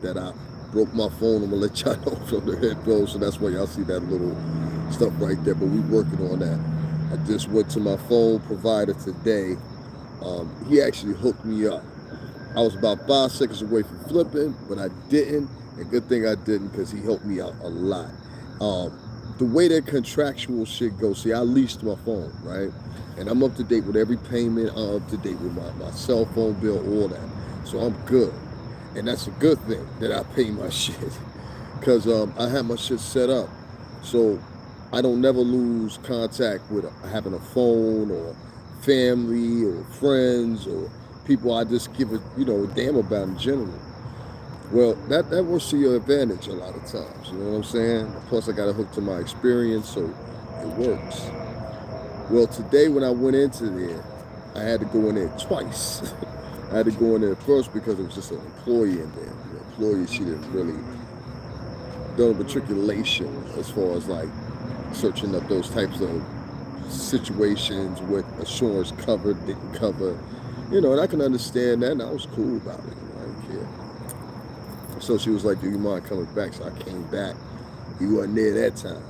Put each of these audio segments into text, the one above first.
that I broke my phone. I'm gonna let y'all know from the headphones, so that's why y'all see that little stuff right there. But we working on that. I just went to my phone provider today. He actually hooked me up. I was about 5 seconds away from flipping, but I didn't. And good thing I didn't because he helped me out a lot. Um, the way that contractual shit goes, see, I leased my phone, right? And I'm up to date with every payment. I'm up to date with my cell phone bill, all that. So I'm good. And that's a good thing that I pay my shit. Because I have my shit set up. So I don't never lose contact with having a phone or family or friends or people I just give a damn about in general. Well, that works to your advantage a lot of times. You know what I'm saying? Plus, I got a hook to my experience, so it works. Well, today when I went into there, I had to go in there twice. I had to go in there first because it was just an employee in there. The employee, she didn't really done a matriculation as far as like searching up those types of situations with assurance covered, didn't cover. And I can understand that, and I was cool about it. I didn't care. So she was like, do you mind coming back? So I came back. He wasn't there that time.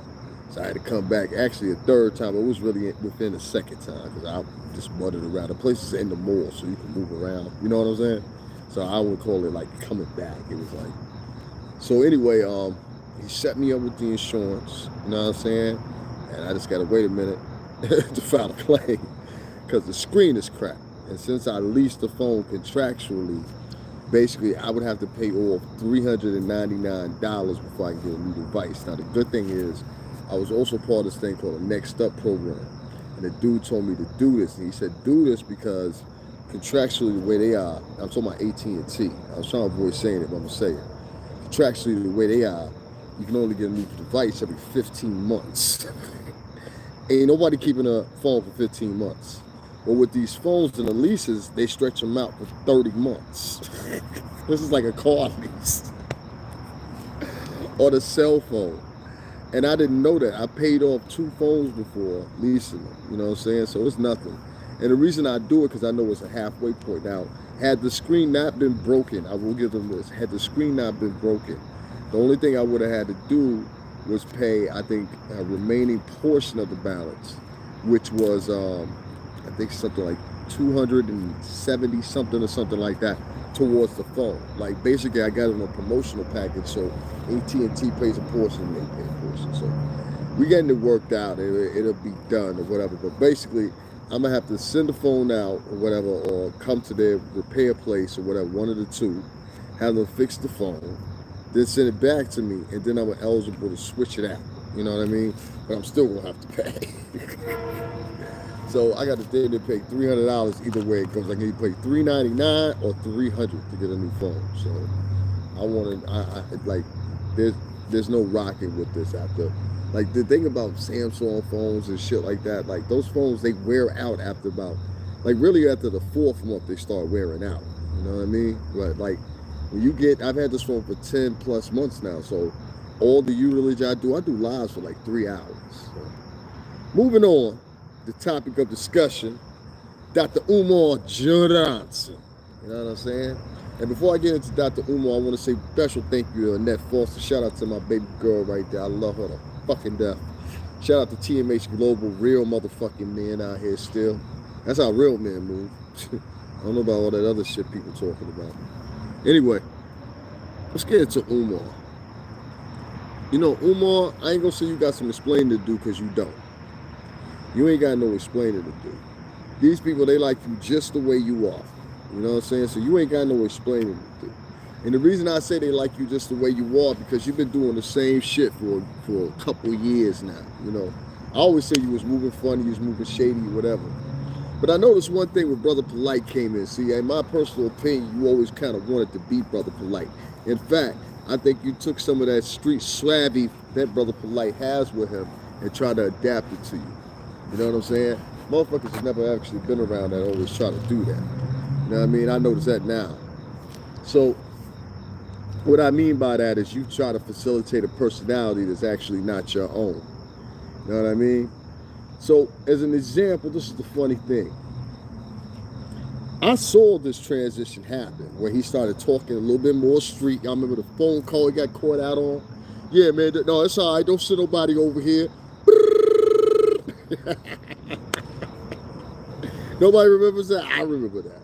So I had to come back actually a third time. It was really within the second time because I just wandered around. The place is in the mall, so you can move around. You know what I'm saying? So I would call it like coming back. It was like, so anyway, he set me up with the insurance. You know what I'm saying? And I just got to wait a minute to file a claim because the screen is cracked. And since I leased the phone contractually, basically I would have to pay off $399 before I can get a new device. Now the good thing is I was also part of this thing called a Next Up program. And the dude told me to do this. And he said, do this because contractually the way they are, I'm talking about AT&T. I was trying to avoid saying it, but I'm going to say it. Contractually the way they are, you can only get a new device every 15 months. Ain't nobody keeping a phone for 15 months. But with these phones and the leases, they stretch them out for 30 months. This is like a car lease. Or the cell phone. And I didn't know that. I paid off 2 phones before leasing them. You know what I'm saying? So it's nothing. And the reason I do it, because I know it's a halfway point. Now, had the screen not been broken, I will give them this. Had the screen not been broken, the only thing I would have had to do was pay, I think, a remaining portion of the balance, which was, I think, something like 270 something or something like that towards the phone. Like basically, I got it on a promotional package, so AT&T pays a portion and they pay a portion. So we getting it worked out. It'll be done or whatever. But basically, I'm gonna have to send the phone out or whatever, or come to their repair place or whatever, one of the two, have them fix the phone, then send it back to me, and then I'm eligible to switch it out. You know what I mean? But I'm still gonna have to pay. So I got to then pay $300 either way it goes. I can either pay $399 or $300 to get a new phone. So I wanted, I like, there's no rocking with this after. Like the thing about Samsung phones and shit like that, like those phones, they wear out after about, like really after the 4th month they start wearing out. You know what I mean? But like when you get, I've had this phone for 10 plus months now. So all the usage I do lives for like 3 hours. So, moving on. The topic of discussion, Dr. Umar Johnson. You know what I'm saying? And before I get into Dr. Umar, I want to say special thank you to Annette Foster. Shout out to my baby girl right there. I love her to fucking death. Shout out to TMH Global, real motherfucking men out here still. That's how real men move. I don't know about all that other shit people talking about. Anyway, let's get into Umar. You know, Umar, I ain't gonna say you got some explaining to do because you don't. You ain't got no explaining to do. These people, they like you just the way you are. You know what I'm saying? So you ain't got no explaining to do. And the reason I say they like you just the way you are, because you've been doing the same shit for a couple of years now. You know, I always say you was moving funny, you was moving shady, whatever. But I noticed one thing when Brother Polite came in. See, in my personal opinion, you always kind of wanted to be Brother Polite. In fact, I think you took some of that street swabby that Brother Polite has with him and tried to adapt it to you. You know what I'm saying? Motherfuckers have never actually been around that always try to do that. You know what I mean? I notice that now. So what I mean by that is you try to facilitate a personality that's actually not your own. You know what I mean? So as an example, this is the funny thing. I saw this transition happen where he started talking a little bit more street. Y'all remember the phone call he got caught out on? Yeah, man, no, it's all right. Don't send nobody over here. Nobody remembers that? I remember that.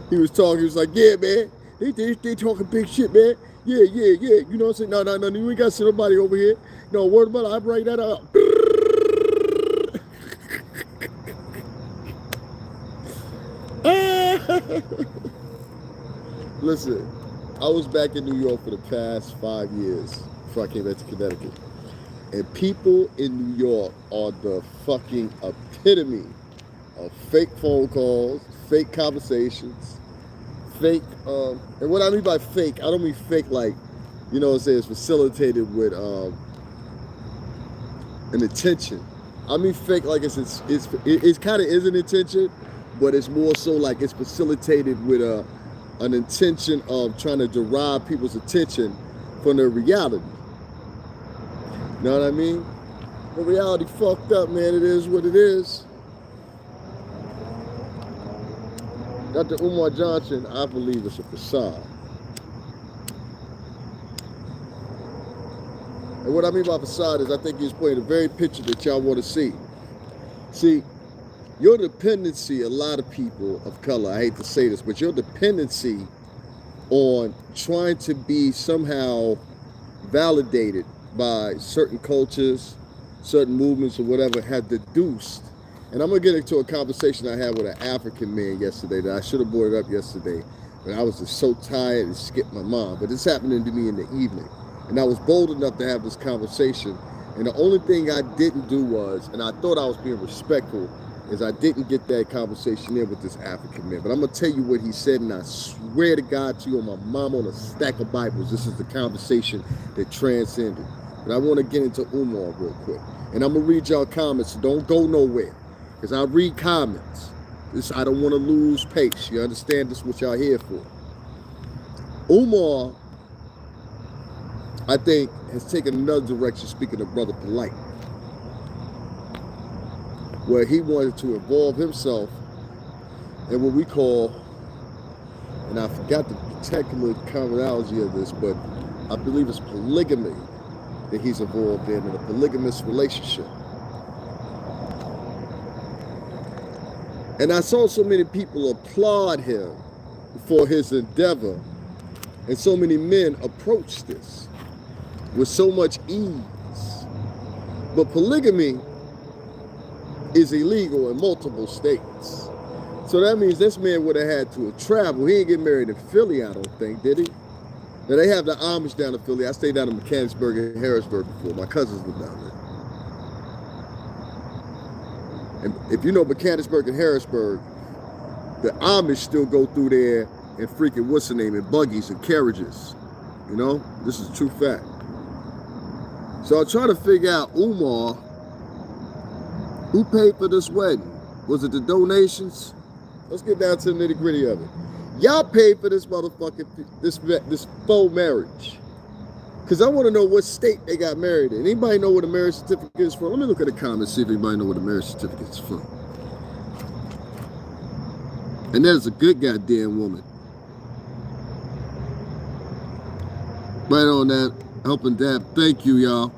He was talking, he was like, yeah, man, they talking big shit, man. Yeah. You know what I'm saying? No, you ain't got to send nobody over here. No, word about it, I write that out. Listen, I was back in New York for the past 5 years before I came back to Connecticut. And people in New York are the fucking epitome of fake phone calls, fake conversations, fake, and what I mean by fake, I don't mean fake like, you know what I'm saying, it's facilitated with an intention. I mean fake like it's kind of is an intention, but it's more so like it's facilitated with an intention of trying to derive people's attention from their reality. You know what I mean? The reality fucked up, man. It is what it is. Dr. Umar Johnson, I believe it's a facade. And what I mean by facade is I think he's playing the very picture that y'all want to see. See, your dependency, a lot of people of color, I hate to say this, but your dependency on trying to be somehow validated by certain cultures, certain movements or whatever have deduced. And I'm going to get into a conversation I had with an African man yesterday that I should have brought it up yesterday, but I was just so tired and skipped my mind. But this happened to me in the evening. And I was bold enough to have this conversation. And the only thing I didn't do was, and I thought I was being respectful, is I didn't get that conversation in with this African man. But I'm going to tell you what he said, and I swear to God to you on my mom on a stack of Bibles, this is the conversation that transcended. But I want to get into Umar real quick. And I'm going to read y'all comments, so don't go nowhere. Because I read comments. I don't want to lose pace. You understand this is what y'all here for. Umar, I think, has taken another direction, speaking of Brother Polite, where he wanted to involve himself in what we call, and I forgot the particular terminology of this, but I believe it's polygamy that he's involved in a polygamous relationship. And I saw so many people applaud him for his endeavor, and so many men approach this with so much ease. But polygamy is illegal in multiple states. So that means this man would have had to travel. He didn't get married in Philly, I don't think, did he? Now they have the Amish down in Philly. I stayed down in Mechanicsburg and Harrisburg before. My cousins live down there. And if you know Mechanicsburg and Harrisburg, the Amish still go through there in freaking, what's the name, in buggies and carriages. You know, this is a true fact. So I'm trying to figure out, Umar, who paid for this wedding? Was it the donations? Let's get down to the nitty gritty of it. Y'all paid for this motherfucking, this faux marriage. Because I want to know what state they got married in. Anybody know what a marriage certificate is from? Let me look at the comments, see if anybody know what a marriage certificate is from. And that is a good goddamn woman. Right on that, helping dab. Thank you, y'all.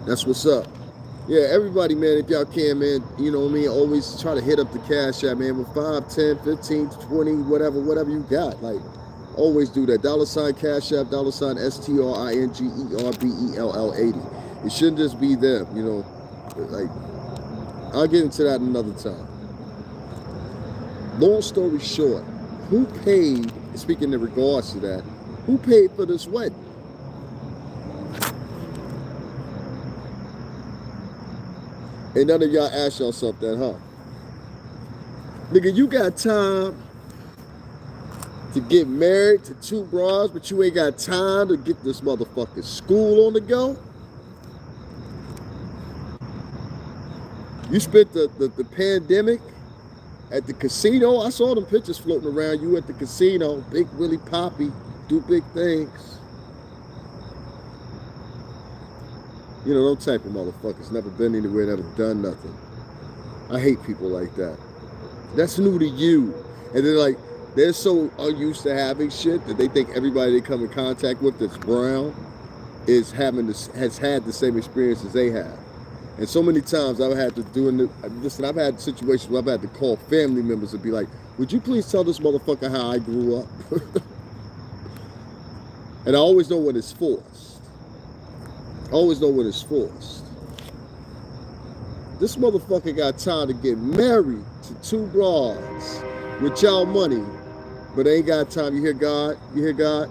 That's what's up. Yeah, everybody, man, if y'all can, man, you know what I mean, always try to hit up the Cash App, man, with 5, 10, 15, 20, whatever you got. Like, always do that. $ Cash App, $STRINGERBELL80. It shouldn't just be them, you know. Like, I'll get into that another time. Long story short, who paid, speaking in regards to that, who paid for this wedding? And none of y'all ask yourself that, huh? Nigga, you got time to get married to 2 bras, but you ain't got time to get this motherfucking school on the go? You spent the pandemic at the casino. I saw them pictures floating around you at the casino. Big Willie Poppy, do big things. You know, those type of motherfuckers. Never been anywhere, never done nothing. I hate people like that. That's new to you. And they're like, they're so unused to having shit that they think everybody they come in contact with that's brown is having this, has had the same experience as they have. And so many times I've had to listen, I've had situations where I've had to call family members and be like, would you please tell this motherfucker how I grew up? And I always know when it's forced. I always know when it's forced. This motherfucker got time to get married to 2 broads with y'all money, but ain't got time. You hear God? You hear God?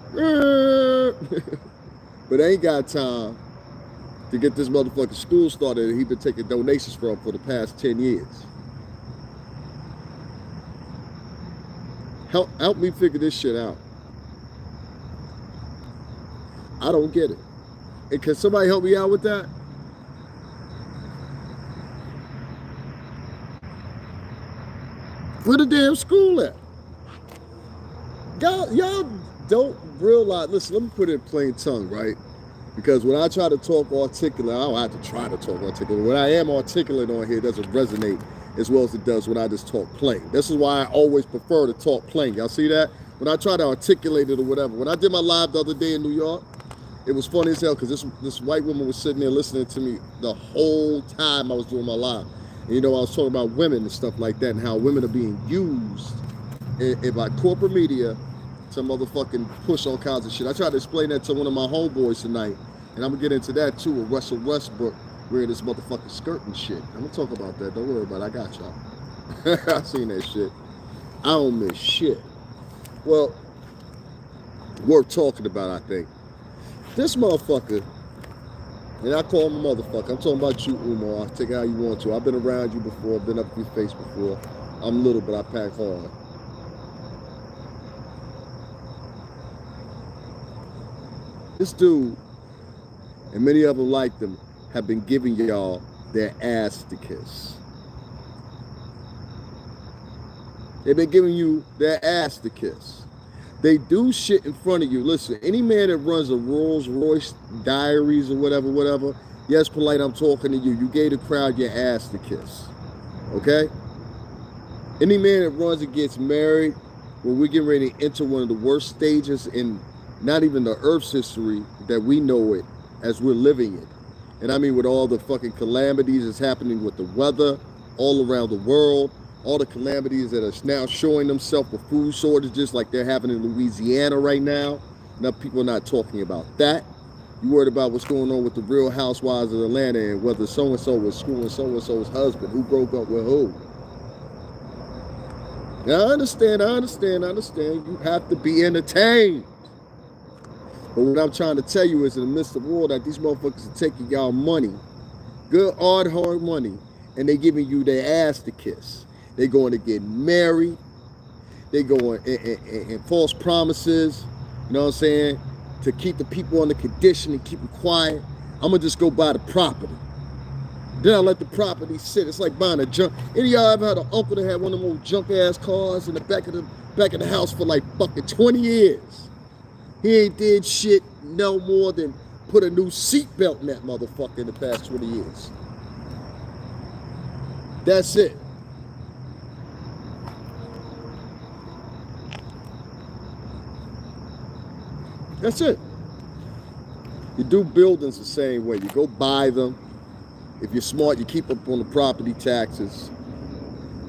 But ain't got time to get this motherfucking school started that he been taking donations from for the past 10 years. Help me figure this shit out. I don't get it. And can somebody help me out with that? Where the damn school at? Y'all don't realize, listen, let me put it in plain tongue, right? Because when I try to talk articulate, I don't have to try to talk articulate. When I am articulate on here, it doesn't resonate as well as it does when I just talk plain. This is why I always prefer to talk plain. Y'all see that? When I try to articulate it or whatever. When I did my live the other day in New York, it was funny as hell because this white woman was sitting there listening to me the whole time I was doing my live. And you know, I was talking about women and stuff like that and how women are being used by corporate media to motherfucking push all kinds of shit. I tried to explain that to one of my homeboys tonight, and I'm gonna get into that too with Russell Westbrook wearing this motherfucking skirt and shit. I'm gonna talk about that. Don't worry about it. I got y'all. I seen that shit. I don't miss shit. Well, worth talking about, I think. This motherfucker, and I call him a motherfucker. I'm talking about you, Umar. I'll take it how you want to. I've been around you before. I've been up your face before. I'm little, but I pack hard. This dude, and many of them like them, have been giving y'all their ass to kiss. They've been giving you their ass to kiss. They do shit in front of you. Listen, any man that runs a Rolls Royce Diaries or whatever, yes, polite, I'm talking to you. You gave the crowd your ass to kiss. Okay? Any man that runs and gets married, when we're getting ready to enter one of the worst stages in not even the Earth's history that we know it as we're living it. And I mean with all the fucking calamities that's happening with the weather all around the world, all the calamities that are now showing themselves with food shortages like they're having in Louisiana right now. Now people are not talking about that. You worried about what's going on with the Real Housewives of Atlanta and whether so-and-so was screwing so-and-so's husband, who broke up with who. Now I understand. You have to be entertained. But what I'm trying to tell you is in the midst of all that, these motherfuckers are taking y'all money, good hard money, and they giving you their ass to kiss. They going to get married. They going in false promises, you know what I'm saying, to keep the people under condition and keep them quiet. I'm going to just go buy the property. Then I let the property sit. It's like buying a junk. Any of y'all ever had an uncle that had one of them old junk ass cars in the back of the house for like fucking 20 years? He ain't did shit no more than put a new seatbelt in that motherfucker in the past 20 years. That's it. That's it. You do buildings the same way. You go buy them. If you're smart, you keep up on the property taxes.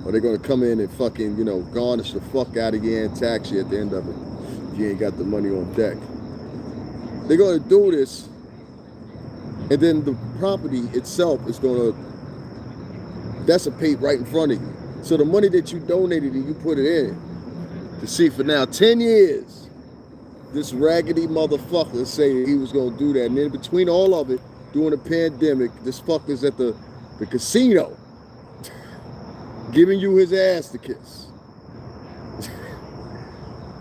Or they're going to come in and fucking, garnish the fuck out of you and tax you at the end of it. If you ain't got the money on deck. They're going to do this. And then the property itself is going to dissipate right in front of you. So the money that you donated and you put it in to see for now 10 years, this raggedy motherfucker saying he was going to do that. And then between all of it, during the pandemic, this fucker's at the casino giving you his ass to kiss.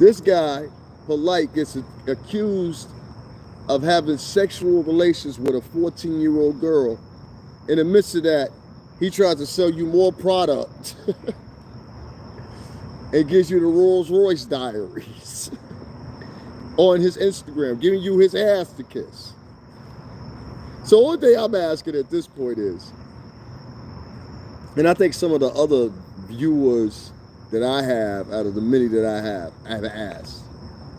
This guy, polite, gets accused of having sexual relations with a 14-year-old girl. In the midst of that, he tries to sell you more product and gives you the Rolls Royce Diaries on his Instagram, giving you his ass to kiss. So one thing I'm asking at this point is, and I think some of the other viewers that I have, out of the many that I have asked,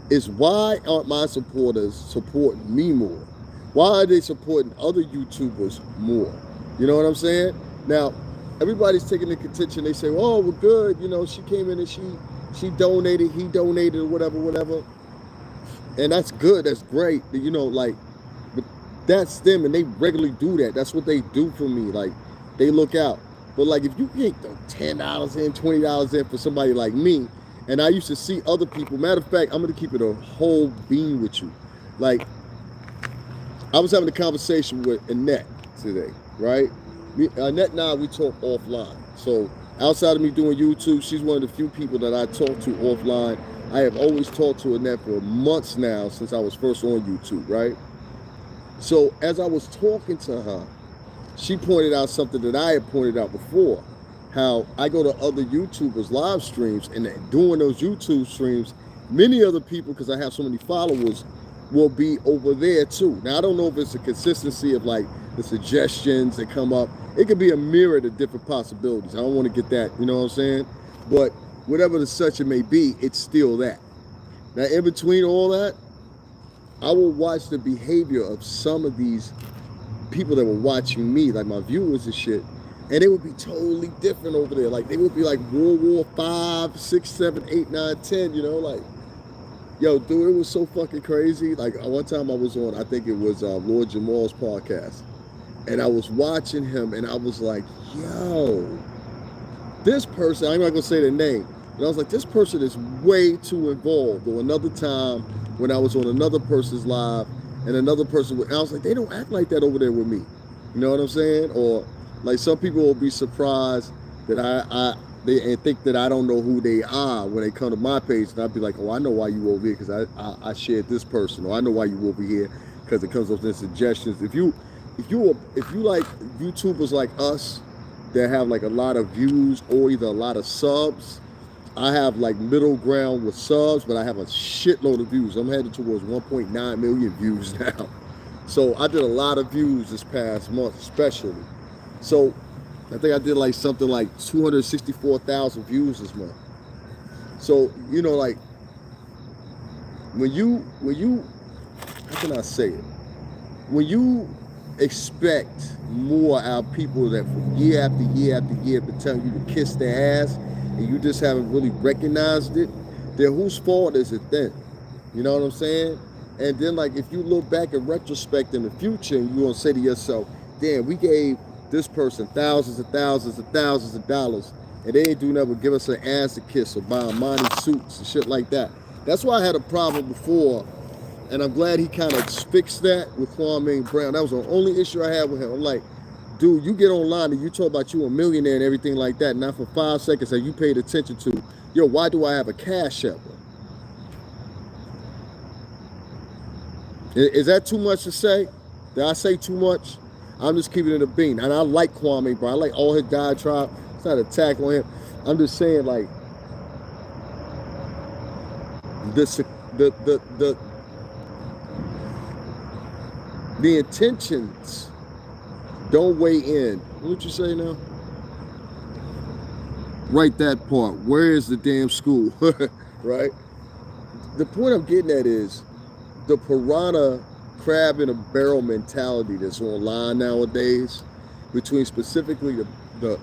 is why aren't my supporters supporting me more? Why are they supporting other YouTubers more? You know what I'm saying? Now, everybody's taking the contention. They say, "Oh, we're good. You know, she came in and she donated, he donated, or whatever." And that's good. That's great. You know, like, but that's them, and they regularly do that. That's what they do for me. Like, they look out. But like, if you get the $10 in, $20 in for somebody like me, and I used to see other people. Matter of fact, I'm gonna keep it a whole bean with you. Like, I was having a conversation with Annette today, right? Annette and I, we talk offline. So outside of me doing YouTube, she's one of the few people that I talk to offline. I have always talked to Annette for months now since I was first on YouTube, right? So as I was talking to her, she pointed out something that I had pointed out before, how I go to other YouTubers' live streams, and doing those YouTube streams, many other people, because I have so many followers, will be over there too. Now, I don't know if it's a consistency of like the suggestions that come up. It could be a myriad of different possibilities. I don't want to get that, you know what I'm saying? But whatever the such it may be, it's still that. Now, in between all that, I will watch the behavior of some of these people that were watching me, like my viewers and shit, and it would be totally different over there. Like, they would be like World War 5, 6, 7, 8, 9, 10, you know, like, yo, dude, it was so fucking crazy. Like, one time I was on, I think it was Lord Jamal's podcast, and I was watching him, and I was like, yo, this person, I'm not gonna say the name, but I was like, this person is way too involved. Or another time when I was on another person's live, and another person, I was like, they don't act like that over there with me. You know what I'm saying? Or like, some people will be surprised that they think that I don't know who they are when they come to my page, and I'd be like, oh, I know why you over here because I shared this person, or I know why you over here because it comes up in suggestions. If you like YouTubers like us that have like a lot of views or either a lot of subs, I have like middle ground with subs, but I have a shitload of views. I'm headed towards 1.9 million views now. So I did a lot of views this past month, especially. So I think I did like something like 264,000 views this month. So, you know, like, when you, how can I say it? When you expect more out of people that from year after year after year been telling you to kiss their ass, and you just haven't really recognized it, then whose fault is it then? You know what I'm saying? And then, like, if you look back in retrospect in the future, and you're gonna say to yourself, damn, we gave this person thousands and thousands and thousands of dollars, and they ain't do nothing but give us an ass to kiss or buy money suits and shit like that. That's why I had a problem before, and I'm glad he kind of fixed that with Kwame Brown. That was the only issue I had with him. I'm like, dude, you get online and you talk about you a millionaire and everything like that, not for 5 seconds have you paid attention to, yo, why do I have a Cash App? Is that too much to say? Did I say too much? I'm just keeping it a bean. And I like Kwame, bro. I like all his diatribe. It's not an attack on him. I'm just saying, like, the intentions don't weigh in. What you say now? Write that part. Where is the damn school? Right? The point I'm getting at is the piranha crab in a barrel mentality that's online nowadays, between specifically the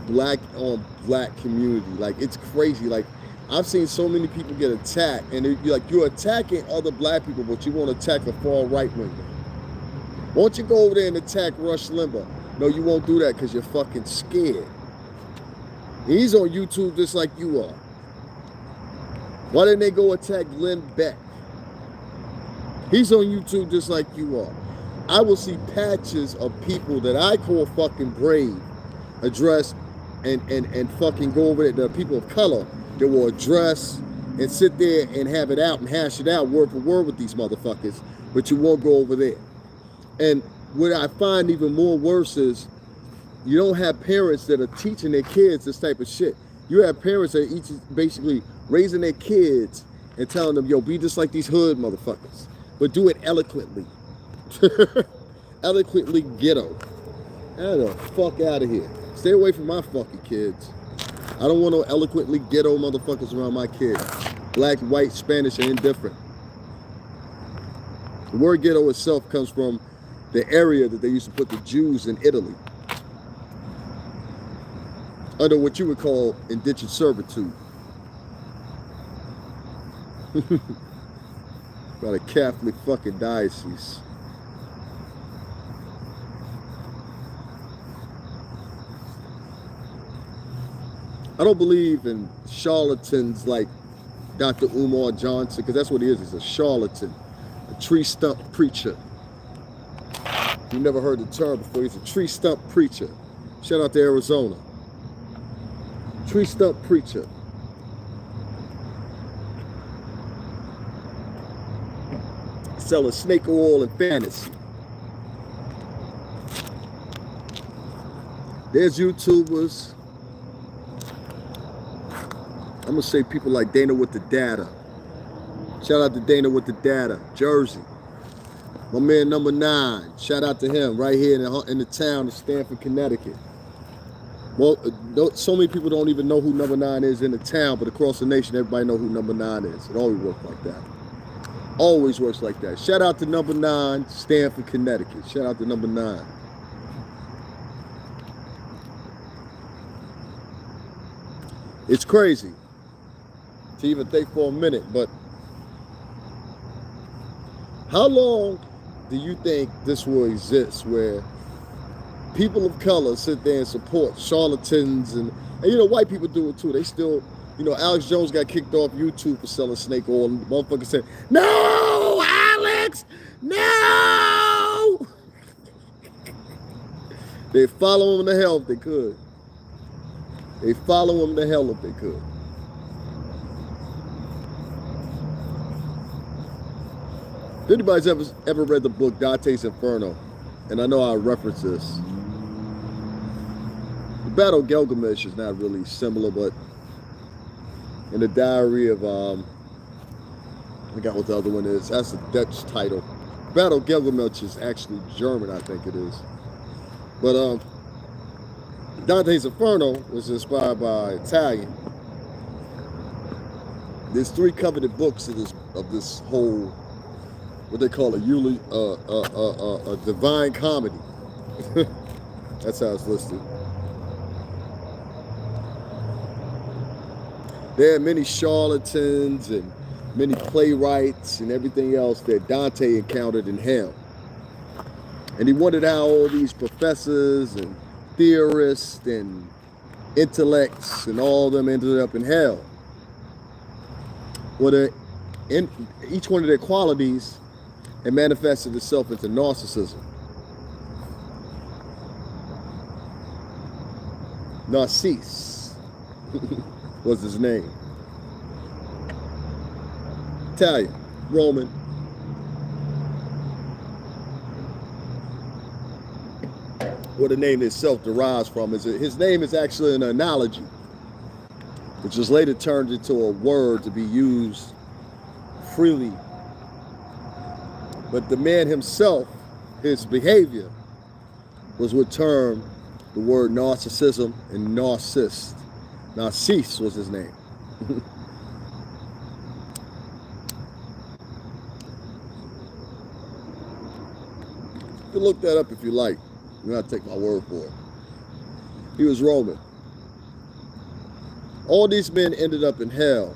black on black community. Like, it's crazy. Like, I've seen so many people get attacked, and you're attacking other black people, but you want to attack a far right winger. Won't you go over there and attack Rush Limbaugh? No, you won't do that because you're fucking scared. He's on YouTube just like you are. Why didn't they go attack Glenn Beck? He's on YouTube just like you are. I will see patches of people that I call fucking brave address and fucking go over there. The people of color that will address and sit there and have it out and hash it out word for word with these motherfuckers, but you won't go over there. And what I find even more worse is you don't have parents that are teaching their kids this type of shit. You have parents that are each basically raising their kids and telling them, yo, be just like these hood motherfuckers, but do it eloquently. Eloquently ghetto. Get the fuck out of here. Stay away from my fucking kids. I don't want no eloquently ghetto motherfuckers around my kid. Black, white, Spanish, or indifferent. The word ghetto itself comes from the area that they used to put the Jews in Italy under what you would call indentured servitude. About a Catholic fucking diocese. I don't believe in charlatans like Dr. Umar Johnson, because that's what he is. He's a charlatan, a tree stump preacher. You never heard the term before. He's a tree stump preacher. Shout out to Arizona. Tree stump preacher. Selling snake oil and fantasy. There's YouTubers. I'm gonna say people like Dana with the Data. Shout out to Dana with the Data, Jersey. My man number 9. Shout out to him right here in the town of Stamford, Connecticut. Well, so many people don't even know who number 9 is in the town, but across the nation, everybody know who number 9 is. It always works like that. Always works like that. Shout out to number 9, Stamford, Connecticut. Shout out to number 9. It's crazy to even think for a minute, but how long do you think this will exist where people of color sit there and support charlatans and you know, white people do it too. They still, you know, Alex Jones got kicked off YouTube for selling snake oil, and the motherfucker said, "No, Alex, no!" They follow him to hell if they could. They follow him to hell if they could. If anybody's ever read the book Dante's Inferno, and I know I reference this, the Battle of Gilgamesh is not really similar, but in the diary of, I forgot what the other one is, that's a Dutch title. Battle of Gilgamesh is actually German, I think it is. But Dante's Inferno was inspired by Italian. There's 3 coveted books of this whole, what they call a divine comedy. That's how it's listed. There are many charlatans and many playwrights and everything else that Dante encountered in hell. And he wondered how all these professors and theorists and intellects and all of them ended up in hell. Well, each one of their qualities had manifested itself into narcissism. Narcisse was his name. Italian, Roman. Where the name itself derives from is his name is actually an analogy, which was later turned into a word to be used freely. But the man himself, his behavior, was what termed the word narcissism and narcissist. Narcisse was his name. You can look that up if you like. You're not take my word for it. He was Roman. All these men ended up in hell.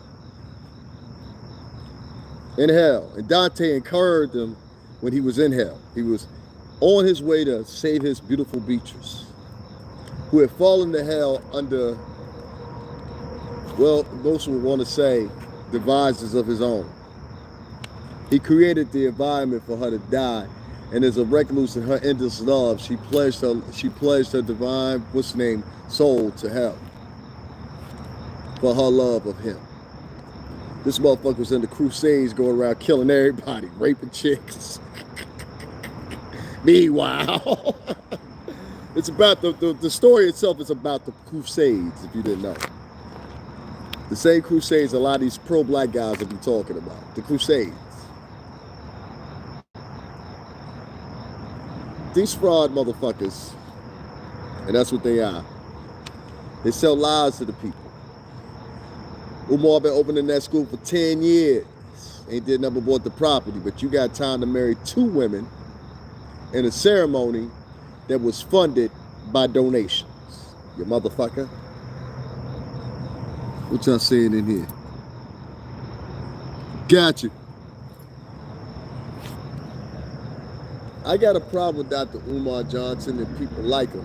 In hell. And Dante encouraged them when he was in hell. He was on his way to save his beautiful Beatrice, who had fallen to hell under, well, most would want to say, devices of his own. He created the environment for her to die, and as a recluse in her endless love, she pledged her divine, soul to hell for her love of him. This motherfucker was in the Crusades going around killing everybody, raping chicks. Meanwhile, it's about the story itself is about the Crusades, if you didn't know. The same Crusades a lot of these pro-black guys have been talking about. The Crusades. These fraud motherfuckers, and that's what they are. They sell lies to the people. Umar been opening that school for 10 years. Ain't did nothing but bought the property, but you got time to marry 2 women in a ceremony that was funded by donations. You motherfucker. What y'all saying in here? Gotcha. I got a problem with Dr. Umar Johnson and people like him.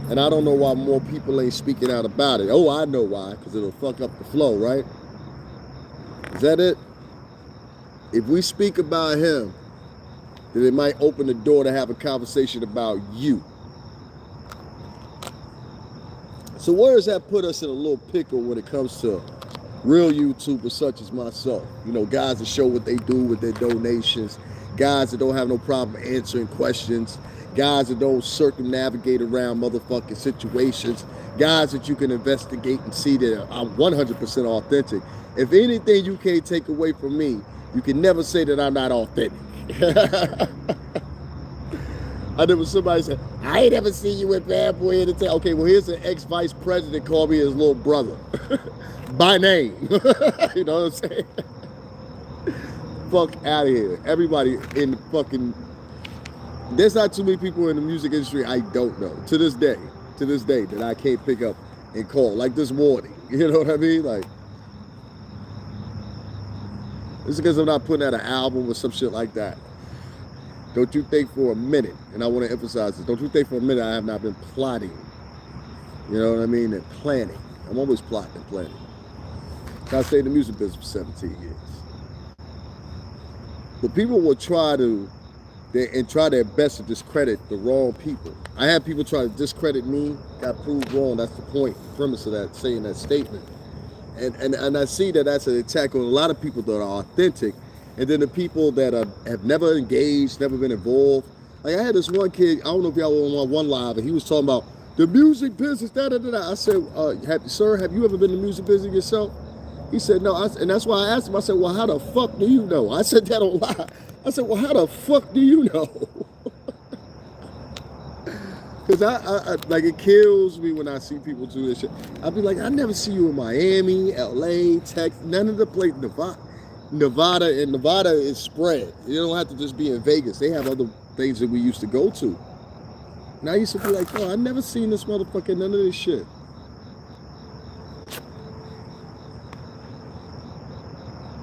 And I don't know why more people ain't speaking out about it. Oh, I know why, because it'll fuck up the flow, right? Is that it? If we speak about him, then it might open the door to have a conversation about you. So where does that put us in a little pickle when it comes to real YouTubers such as myself? You know, guys that show what they do with their donations, guys that don't have no problem answering questions, guys that don't circumnavigate around motherfucking situations, guys that you can investigate and see that are 100% authentic. If anything you can't take away from me, you can never say that I'm not authentic. I never somebody said, I ain't ever seen you with Bad Boy Entertainment. Okay, well, here's an ex-vice president called me his little brother by name. You know what I'm saying? Fuck out of here. Everybody in the fucking, there's not too many people in the music industry I don't know to this day that I can't pick up and call, like this morning. You know what I mean? Like, it's because I'm not putting out an album or some shit like that. Don't you think for a minute, and I want to emphasize this, don't you think for a minute I have not been plotting, you know what I mean, and planning. I'm always plotting and planning. I stayed in the music business for 17 years. But people will try their best to discredit the wrong people. I had people try to discredit me, got proved wrong. That's the point, the premise of that, saying that statement. And I see that that's an attack on a lot of people that are authentic, and then the people that have never engaged, never been involved. Like I had this one kid, I don't know if y'all were on one live, and he was talking about the music business, da-da-da-da. I said, sir, have you ever been in the music business yourself? He said, no, and that's why I asked him, I said, well, how the fuck do you know? I said that on live. I said, well, how the fuck do you know? Because I like, it kills me when I see people do this shit. I'd be like, I never see you in Miami, LA, Texas, none of the places, Nevada, and Nevada is spread. You don't have to just be in Vegas. They have other things that we used to go to. And I used to be like, oh, I never seen this motherfucker, none of this shit.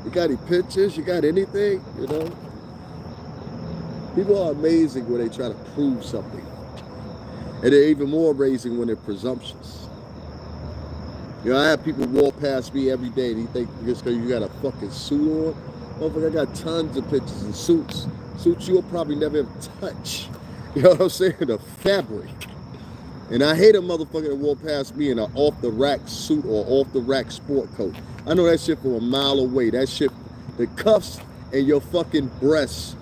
You got any pictures? You got anything? You know? People are amazing when they try to prove something. And they're even more amazing when they're presumptuous. You know, I have people walk past me every day and they think just because you got a fucking suit on, motherfucker, I got tons of pictures and suits you'll probably never even touch. You know what I'm saying? The fabric. And I hate a motherfucker that walk past me in an off-the-rack suit or off-the-rack sport coat. I know that shit from a mile away. That shit, the cuffs and your fucking breasts,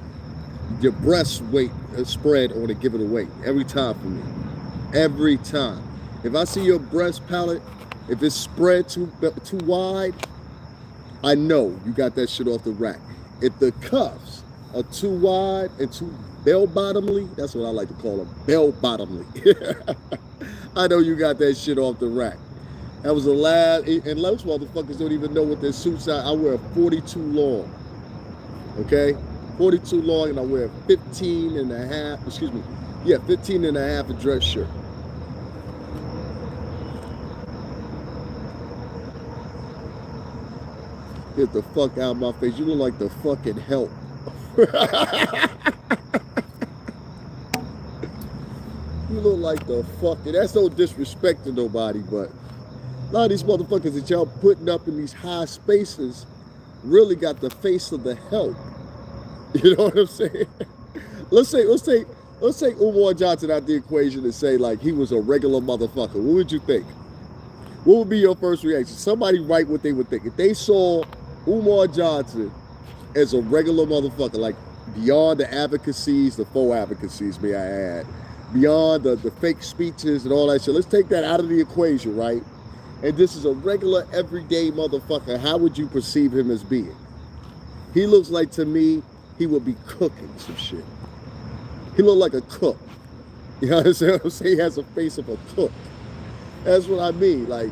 your breast weight spread on to give it away. Every time for me. Every time. If I see your breast palate, if it's spread too wide, I know you got that shit off the rack. If the cuffs are too wide and too bell-bottomly, that's what I like to call them, bell-bottomly. I know you got that shit off the rack. That was the last, and most motherfuckers don't even know what their suits are. I wear 42 long, okay? 42 long, and I wear 15 and a half, 15 and a half a dress shirt. Get the fuck out of my face. You look like the fucking help. You look like the fucking, that's no disrespect to nobody, but a lot of these motherfuckers that y'all putting up in these high spaces really got the face of the help. You know what I'm saying? Let's take Umar Johnson out the equation and say like he was a regular motherfucker. What would you think? What would be your first reaction? Somebody write what they would think. If they saw Umar Johnson as a regular motherfucker, like beyond the advocacies, the faux advocacies, may I add, beyond the fake speeches and all that shit. Let's take that out of the equation, right? And this is a regular, everyday motherfucker. How would you perceive him as being? He looks like, to me, he would be cooking some shit. He looked like a cook. You know what I'm saying? He has a face of a cook. That's what I mean. Like,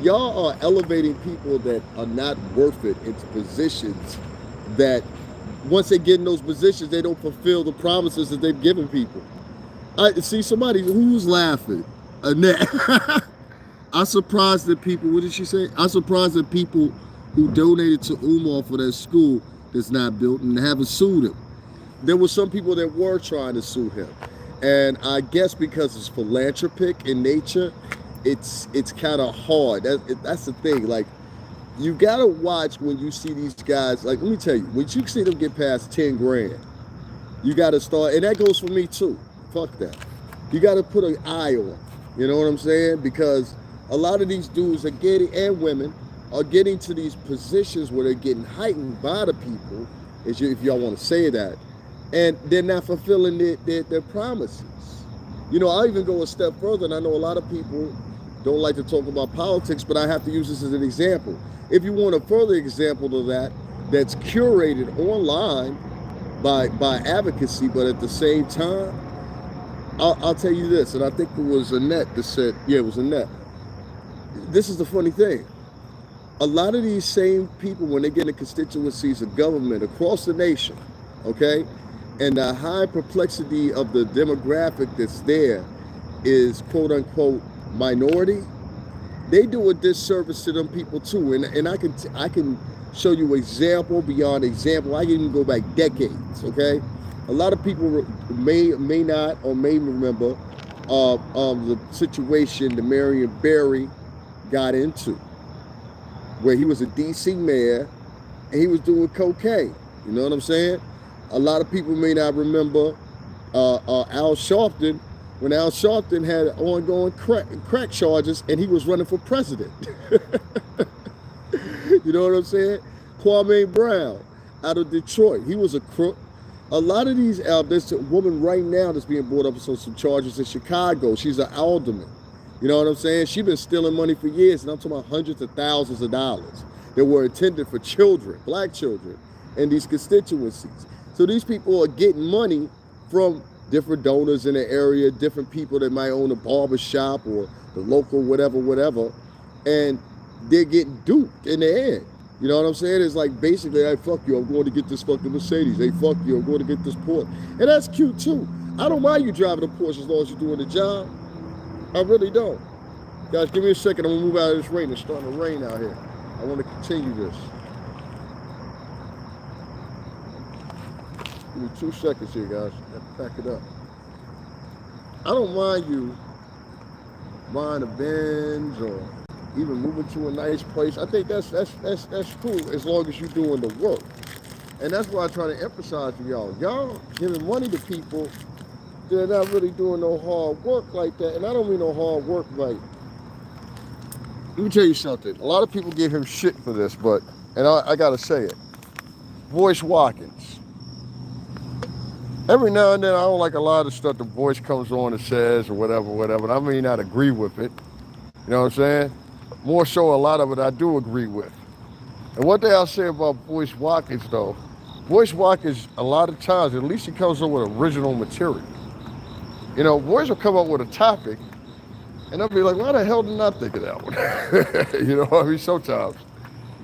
y'all are elevating people that are not worth it into positions that once they get in those positions, they don't fulfill the promises that they've given people. I see somebody who's laughing. Annette. I'm surprised that people, what did she say? I'm surprised that people who donated to Umar for that school that's not built and haven't sued him. There were some people that were trying to sue him. And I guess because it's philanthropic in nature, it's kind of hard. That's the thing. Like, you gotta watch when you see these guys. Like, let me tell you, when you see them get past 10 grand, you gotta start, and that goes for me too. Fuck that. You gotta put an eye on. You know what I'm saying? Because a lot of these dudes are getting, and women are getting to these positions where they're getting heightened by the people, if y'all want to say that, and they're not fulfilling their promises. You know, I'll even go a step further, and I know a lot of people don't like to talk about politics, but I have to use this as an example. If you want a further example of that, that's curated online by advocacy, but at the same time, I'll tell you this, and I think it was Annette that said, yeah, it was Annette. This is the funny thing. A lot of these same people, when they get in constituencies of government across the nation, okay, and the high perplexity of the demographic that's there is quote unquote minority, they do a disservice to them people too. And I can show you example beyond example. I can even go back decades, okay? A lot of people may not or may remember the situation that Marion Barry got into, where he was a DC mayor and he was doing cocaine. You know what I'm saying? A lot of people may not remember Al Sharpton, when Al Sharpton had ongoing crack charges and he was running for president. You know what I'm saying? Kwame Brown out of Detroit, he was a crook. A lot of these, there's a woman right now that's being brought up on some charges in Chicago. She's an alderman. You know what I'm saying? She's been stealing money for years, and I'm talking about hundreds of thousands of dollars that were intended for children, black children, in these constituencies. So these people are getting money from different donors in the area, different people that might own a barber shop or the local whatever, and they're getting duped in the end. You know what I'm saying? It's like basically, hey, fuck you, I'm going to get this fucking Mercedes. Hey, fuck you, I'm going to get this Porsche. And that's cute too. I don't mind you driving a Porsche as long as you're doing the job. I really don't. Guys, give me a second. I'm going to move out of this rain. It's starting to rain out here. I want to continue this. Give me 2 seconds here, guys. I have to pack it up. I don't mind you buying a Benz or even moving to a nice place. I think that's cool as long as you're doing the work. And that's why I try to emphasize to y'all. Y'all giving money to people, they're not really doing no hard work like that. And I don't mean no hard work like, let me tell you something. A lot of people give him shit for this, but, and I gotta say it, Voice Watkins. Every now and then, I don't like a lot of stuff the voice comes on and says or whatever. I may not agree with it. You know what I'm saying? More so, a lot of it I do agree with. And one thing I'll say about Voice Watkins, though, Voice Watkins, a lot of times, at least he comes up with original material. You know, Voice will come up with a topic, and I'll be like, why the hell didn't I think of that one? You know, I mean, sometimes,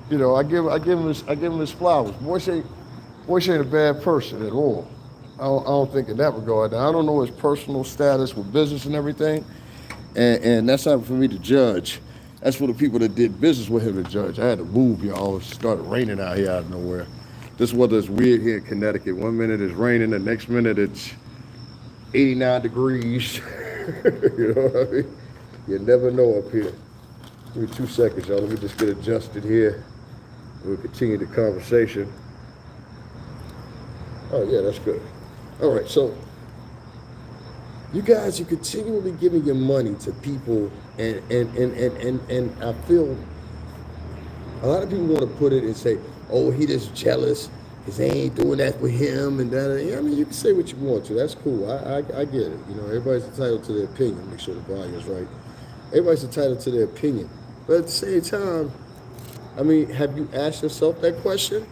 you know, I give him his flowers. Voice ain't a bad person at all. I don't think in that regard. Now, I don't know his personal status with business and everything, and that's not for me to judge. That's for the people that did business with him to judge. I had to move, y'all. It started raining out here out of nowhere. This weather is weird here in Connecticut. 1 minute it's raining, the next minute it's 89 degrees. You know what I mean? You never know up here. Give me 2 seconds, y'all. Let me just get adjusted here. We'll continue the conversation. Oh, yeah, that's good. All right, so you guys are continually giving your money to people, and I feel a lot of people want to put it and say, oh, he just jealous because they ain't doing that for him and that. I mean, you can say what you want to. That's cool. I get it. You know, everybody's entitled to their opinion. Make sure the volume is right. Everybody's entitled to their opinion. But at the same time, I mean, have you asked yourself that question?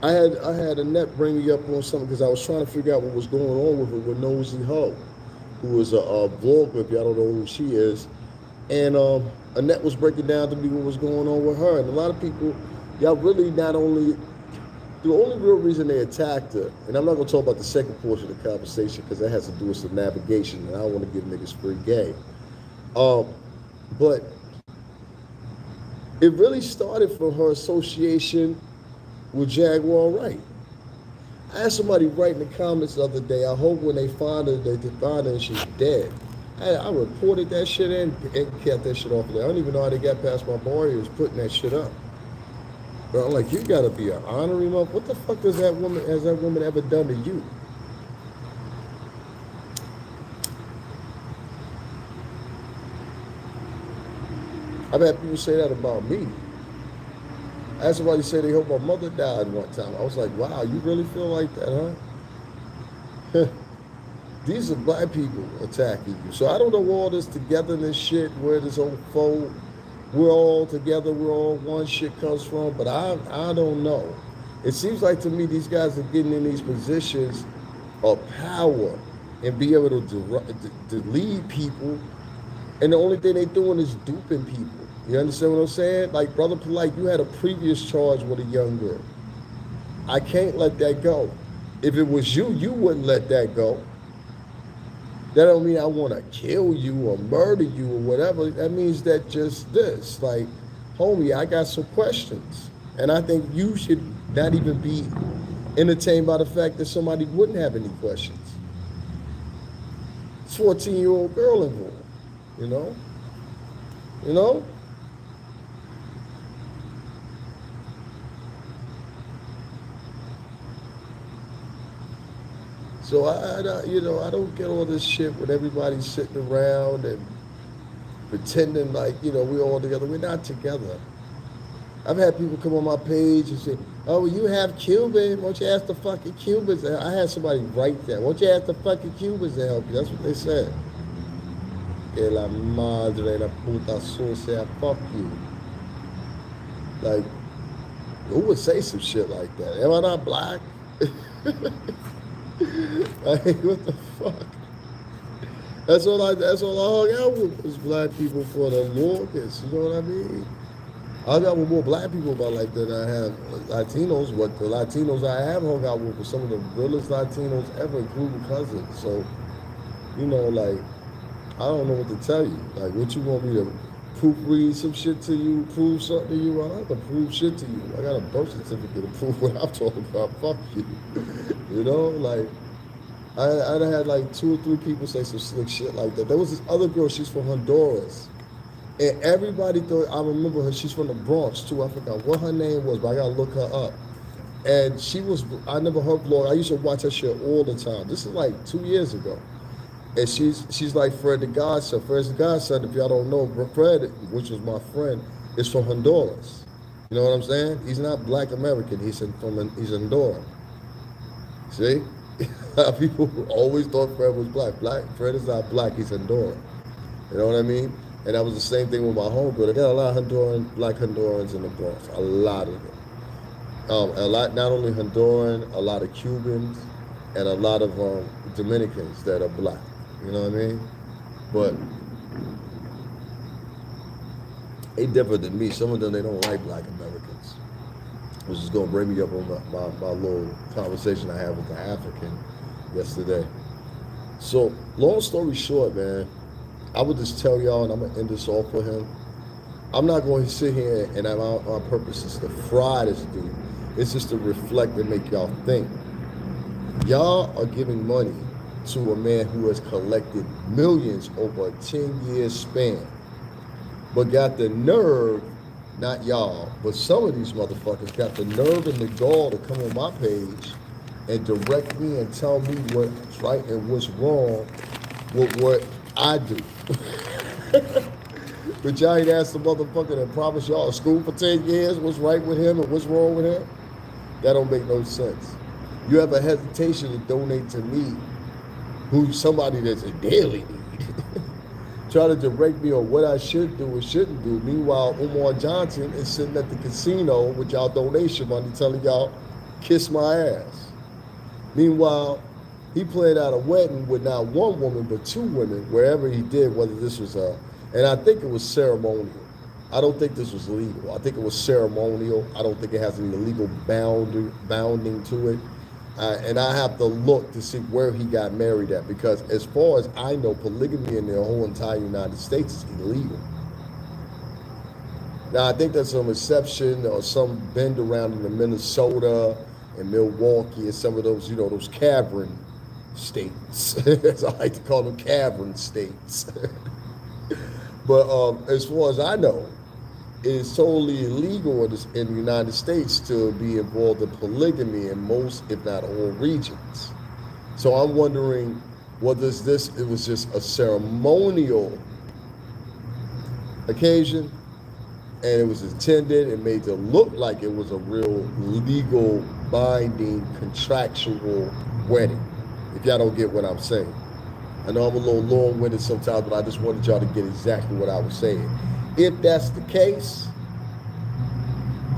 I had Annette bring me up on something because I was trying to figure out what was going on with her with Nosy Ho, who was a vlogger, if y'all don't know who she is. And Annette was breaking down to me what was going on with her. And a lot of people, y'all really not only, the only real reason they attacked her, and I'm not going to talk about the second portion of the conversation because that has to do with some navigation, and I don't want to give niggas free game. But it really started from her association with Jaguar Wright. I had somebody write in the comments the other day, I hope when they find her, they find her and she's dead. I reported that shit in and kept that shit off of there. I don't even know how they got past my boy who was putting that shit up. But I'm like, you gotta be an honorary mother. What the fuck has that woman ever done to you? I've had people say that about me. I had somebody say they hope my mother died one time. I was like, wow, you really feel like that, huh? These are black people attacking you. So I don't know all this togetherness shit, where this whole foe, we're all together, we're all one shit comes from, but I don't know. It seems like to me these guys are getting in these positions of power and be able to lead people, and the only thing they're doing is duping people. You understand what I'm saying? Like, Brother Polite, you had a previous charge with a young girl. I can't let that go. If it was you, you wouldn't let that go. That don't mean I want to kill you or murder you or whatever. That means that just this, like, homie, I got some questions. And I think you should not even be entertained by the fact that somebody wouldn't have any questions. It's a 14-year-old girl involved, you know? You know? So I don't get all this shit when everybody's sitting around and pretending like, we're all together. We're not together. I've had people come on my page and say, oh, you have Cubans. Why don't you ask the fucking Cubans? I had somebody write that. Why don't you ask the fucking Cubans to help you? That's what they said. Que la madre la puta sucia, fuck you. Like, who would say some shit like that? Am I not black? Like, what the fuck? That's all I hung out with was black people for the longest. You know what I mean? I hung out with more black people about like than I have Latinos. What the Latinos I have hung out with were some of the realest Latinos ever, including cousins. So, like, I don't know what to tell you. Like, what you want me to proofread some shit to you, prove something to you? I don't have to prove shit to you. I got a birth certificate to prove what I'm talking about. Fuck you. Like, I had like 2 or 3 people say some slick shit like that. There was this other girl, she's from Honduras. And everybody thought, I remember her, she's from the Bronx too. I forgot what her name was, but I gotta look her up. And I never heard vlog. I used to watch her shit all the time. This is like 2 years ago. And she's like Fred the Godson. Fred's the Godson, if y'all don't know, Fred, which was my friend, is from Honduras. You know what I'm saying? He's not black American, he's Honduran. See? People always thought Fred was black. Fred is not black, he's Honduran. You know what I mean? And that was the same thing with my homegirl. They got a lot of black Hondurans in the Bronx. A lot of them. Not only Honduran, a lot of Cubans, and a lot of Dominicans that are black. You know what I mean? But they differ than me. Some of them, they don't like black Americans. Which is going to bring me up on my little conversation I had with the African yesterday. So, long story short, man, I would just tell y'all, and I'm going to end this off with him. I'm not going to sit here and my purpose is to fry this dude. It's just to reflect and make y'all think. Y'all are giving money to a man who has collected millions over a 10-year span, but got the nerve, not y'all, but some of these motherfuckers got the nerve and the gall to come on my page and direct me and tell me what's right and what's wrong with what I do. But y'all ain't asked the motherfucker that promised y'all a school for 10 years what's right with him and what's wrong with him? That don't make no sense. You have a hesitation to donate to me, who's somebody that's a daily need. Try to direct me on what I should do and shouldn't do. Meanwhile, Umar Johnson is sitting at the casino with y'all donation money telling y'all, kiss my ass. Meanwhile, he played out a wedding with not one woman, but 2 women, wherever he did, whether this was and I think it was ceremonial. I don't think this was legal. I think it was ceremonial. I don't think it has any legal bounding to it. And I have to look to see where he got married at, because as far as I know, polygamy in the whole entire United States is illegal. Now, I think there's some exception or some bend around in Minnesota and Milwaukee and some of those, those cavern states. As I like to call them, cavern states. But as far as I know, it is totally illegal in the United States to be involved in polygamy in most, if not all, regions. So I'm wondering, it was just a ceremonial occasion, and it was intended and made to look like it was a real legal, binding, contractual wedding, if y'all don't get what I'm saying. I know I'm a little long-winded sometimes, but I just wanted y'all to get exactly what I was saying. If that's the case,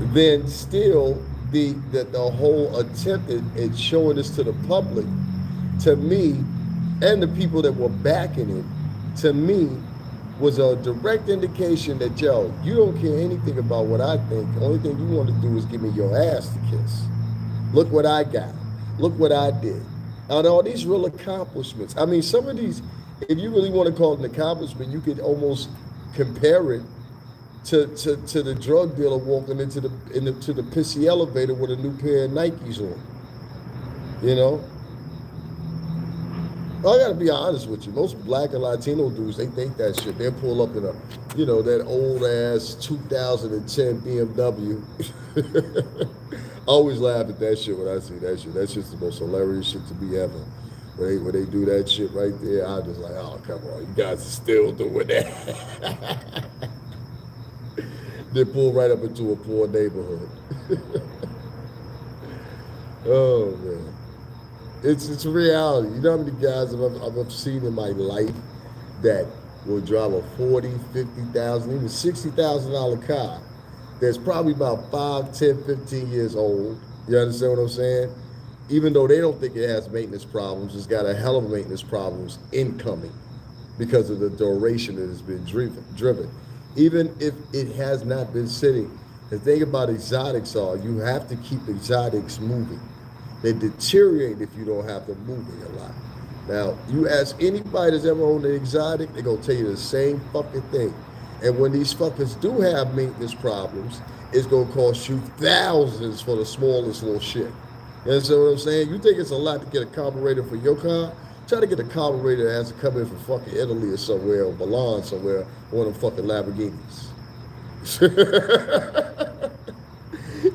then still the whole attempt at showing this to the public, to me, and the people that were backing it, to me, was a direct indication that, yo, you don't care anything about what I think. The only thing you want to do is give me your ass to kiss. Look what I got. Look what I did. And all these real accomplishments. I mean, some of these, if you really want to call it an accomplishment, you could almost compare it to the drug dealer walking into the pissy elevator with a new pair of Nikes on. I gotta be honest with you. Most black and Latino dudes, they think that shit. They'll pull up in a, that old ass 2010 BMW. I always laugh at that shit when I see that shit. That's just the most hilarious shit to be ever. When they do that shit right there, I'm just like, oh, come on, you guys are still doing that. They pull right up into a poor neighborhood. Oh, man. It's a reality. You know how many guys I've seen in my life that will drive a $40,000, $50,000, even $60,000 car that's probably about 5, 10, 15 years old. You understand what I'm saying? Even though they don't think it has maintenance problems, it's got a hell of maintenance problems incoming because of the duration that has been driven. Even if it has not been sitting, the thing about exotics are you have to keep exotics moving. They deteriorate if you don't have them moving a lot. Now, you ask anybody that's ever owned an exotic, they're going to tell you the same fucking thing. And when these fuckers do have maintenance problems, it's going to cost you thousands for the smallest little shit. You understand what I'm saying? You think it's a lot to get a carburetor for your car? Try to get a carburetor that has to come in from fucking Italy or somewhere, or Milan somewhere, one of them fucking Lamborghinis.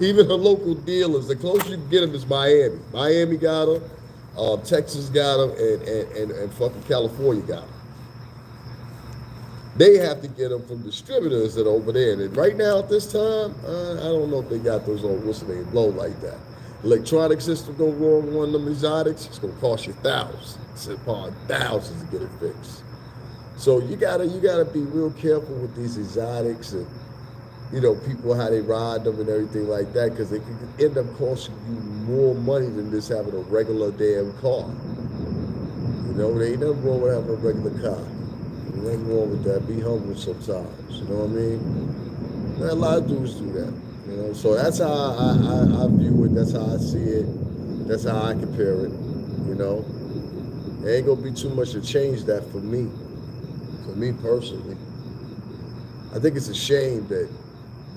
Even the local dealers, the closest you can get them is Miami. Miami got them, Texas got them, and fucking California got them. They have to get them from distributors that are over there. And right now at this time, I don't know if they got those old whistling blow like that. Electronic system go wrong with one of them exotics, it's gonna cost you thousands upon thousands to get it fixed. So you gotta be real careful with these exotics and people, how they ride them and everything like that, because they can end up costing you more money than just having a regular damn car. There ain't nothing wrong with having a regular car. There's nothing wrong with that. Be humble sometimes. You know what I mean? A lot of dudes do that. So that's how I view it. That's how I see it. That's how I compare it. There ain't gonna be too much to change that for me personally. I think it's a shame that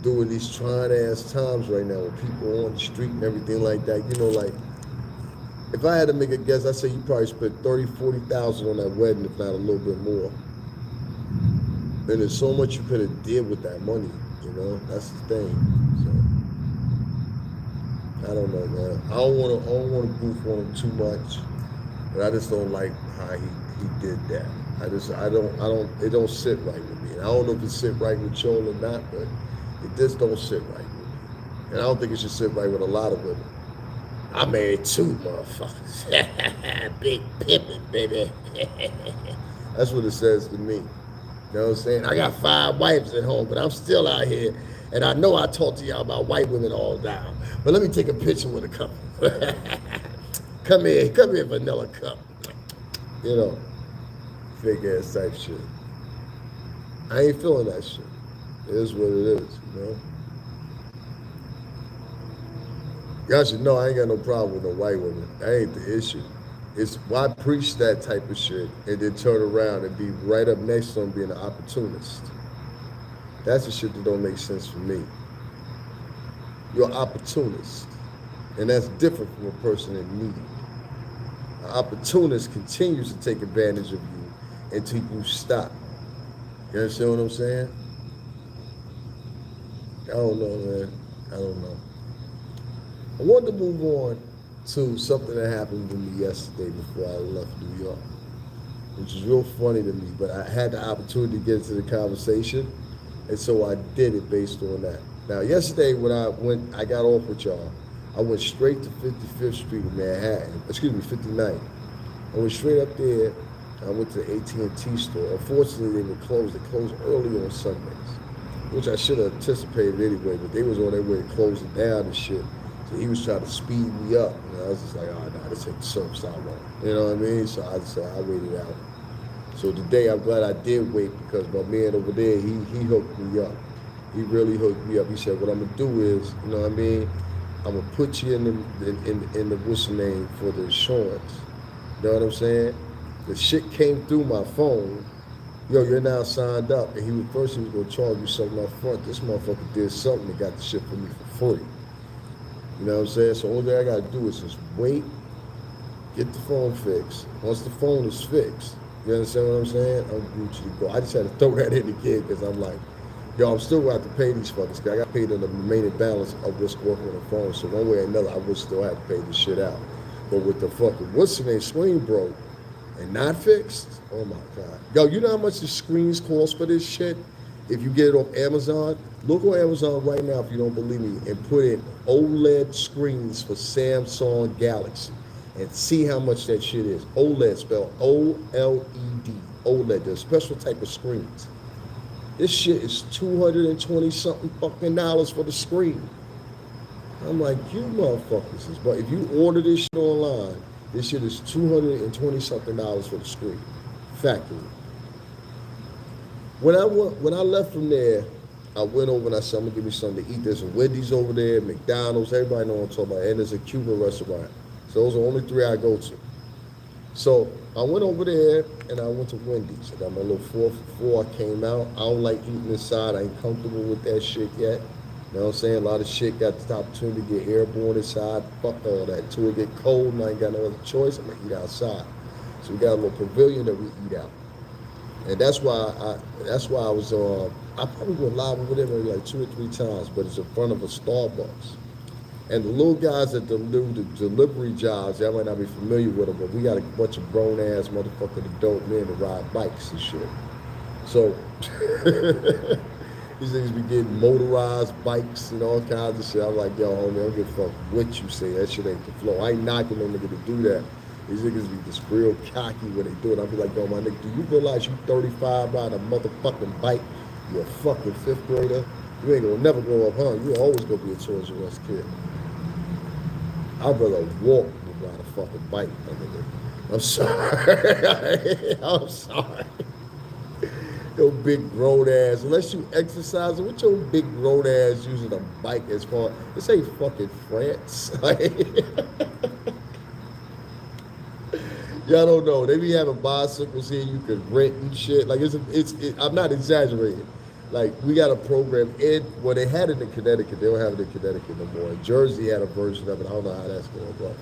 during these trying ass times right now with people on the street and everything like that, like, if I had to make a guess, I'd say you probably spent $30,000, $40,000 on that wedding, if not a little bit more. And there's so much you could have did with that money, that's the thing. So I don't know, man. I don't want to goof on him too much, but I just don't like how he did that. It don't sit right with me. And I don't know if it sit right with Joel or not, but it just don't sit right with me. And I don't think it should sit right with a lot of women. I'm married 2 motherfuckers. Big pimpin', baby. That's what it says to me. You know what I'm saying? I got 5 wives at home, but I'm still out here. And I know I talk to y'all about white women all down. But let me take a picture with a couple. Come here, vanilla cup. Fake ass type shit. I ain't feeling that shit. It is what it is, you know. Y'all should know I ain't got no problem with no white women. That ain't the issue. It's why preach that type of shit and then turn around and be right up next to them being an opportunist. That's the shit that don't make sense for me. You're an opportunist. And that's different from a person in need. An opportunist continues to take advantage of you until you stop. You understand what I'm saying? I don't know, man. I don't know. I wanted to move on to something that happened to me yesterday before I left New York, which is real funny to me, but I had the opportunity to get into the conversation, and so I did it based on that. Now, yesterday when I got off with y'all, I went straight to 55th Street in Manhattan, 59th. I went straight up there. I went to the AT&T store. Unfortunately, they were closed. They closed early on Sundays, which I should have anticipated anyway, but they was on their way to closing down and shit. So he was trying to speed me up. And I was just like, oh, no, this ain't the service I want. You know what I mean? So I just said, I waited out. So today, I'm glad I did wait because my man over there, he hooked me up. He really hooked me up. He said, what I'm going to do is, you know what I mean? I'm going to put you in the what's the name for the insurance. You know what I'm saying? The shit came through my phone. Yo, you're now signed up. And he was going to charge you something up front. This motherfucker did something that got the shit for me for free. You know what I'm saying? So all I got to do is just wait, get the phone fixed. Once the phone is fixed, you understand what I'm saying? I'm Gucci to go. I just had to throw that in again because I'm like, yo, I'm still going to have to pay these fuckers. I got paid on the remaining balance of this working on the phone. So one way or another, I would still have to pay this shit out. But with the fucking, what's the name, screen broke and not fixed, oh my God. Yo, you know how much the screens cost for this shit? If you get it off Amazon, look on Amazon right now if you don't believe me and put in OLED screens for Samsung Galaxy and see how much that shit is. OLED, spelled O-L-E-D, OLED, the special type of screens. This shit is $220 something fucking dollars for the screen. I'm like, you motherfuckers is, but if you order this shit online, this shit is $220 something dollars for the screen, factory. When I left from there, I went over and I said, I'm gonna give me something to eat. There's a Wendy's over there, McDonald's, everybody know what I'm talking about, and there's a Cuban restaurant. So those are the only three I go to. So I went over there and I went to Wendy's. I got my little 4 for 4. I came out. I don't like eating inside. I ain't comfortable with that shit yet. You know what I'm saying? A lot of shit got the opportunity to get airborne inside. Fuck all that. Until it get cold and I ain't got no other choice, I'm gonna eat outside. So we got a little pavilion that we eat out. And that's why I was I probably went live over there maybe like 2 or 3 times, but it's in front of a Starbucks. And the little guys that do the delivery jobs, y'all might not be familiar with them, but we got a bunch of grown ass motherfucking adult men that ride bikes and shit. So these niggas be getting motorized bikes and all kinds of shit. I'm like, yo, homie, I don't give a fuck what you say. That shit ain't the flow. I ain't knocking no nigga to do that. These niggas be just real cocky when they do it. I'll be like, yo, my nigga, do you realize you 35 riding a motherfucking bike? You're a fucking 5th grader. You ain't gonna never grow up, huh? You always gonna be a Toys R Us kid. I'd rather walk than ride a fucking bike, my nigga. I'm sorry. I'm sorry. Your big grown ass, unless you exercise, what your big grown ass using a bike as far? This ain't fucking France. Y'all don't know. They be having bicycles here you can rent and shit. Like I'm not exaggerating. Like we got a program they had it in Connecticut. They don't have it in Connecticut no more. In Jersey had a version of it. I don't know how that's going to go.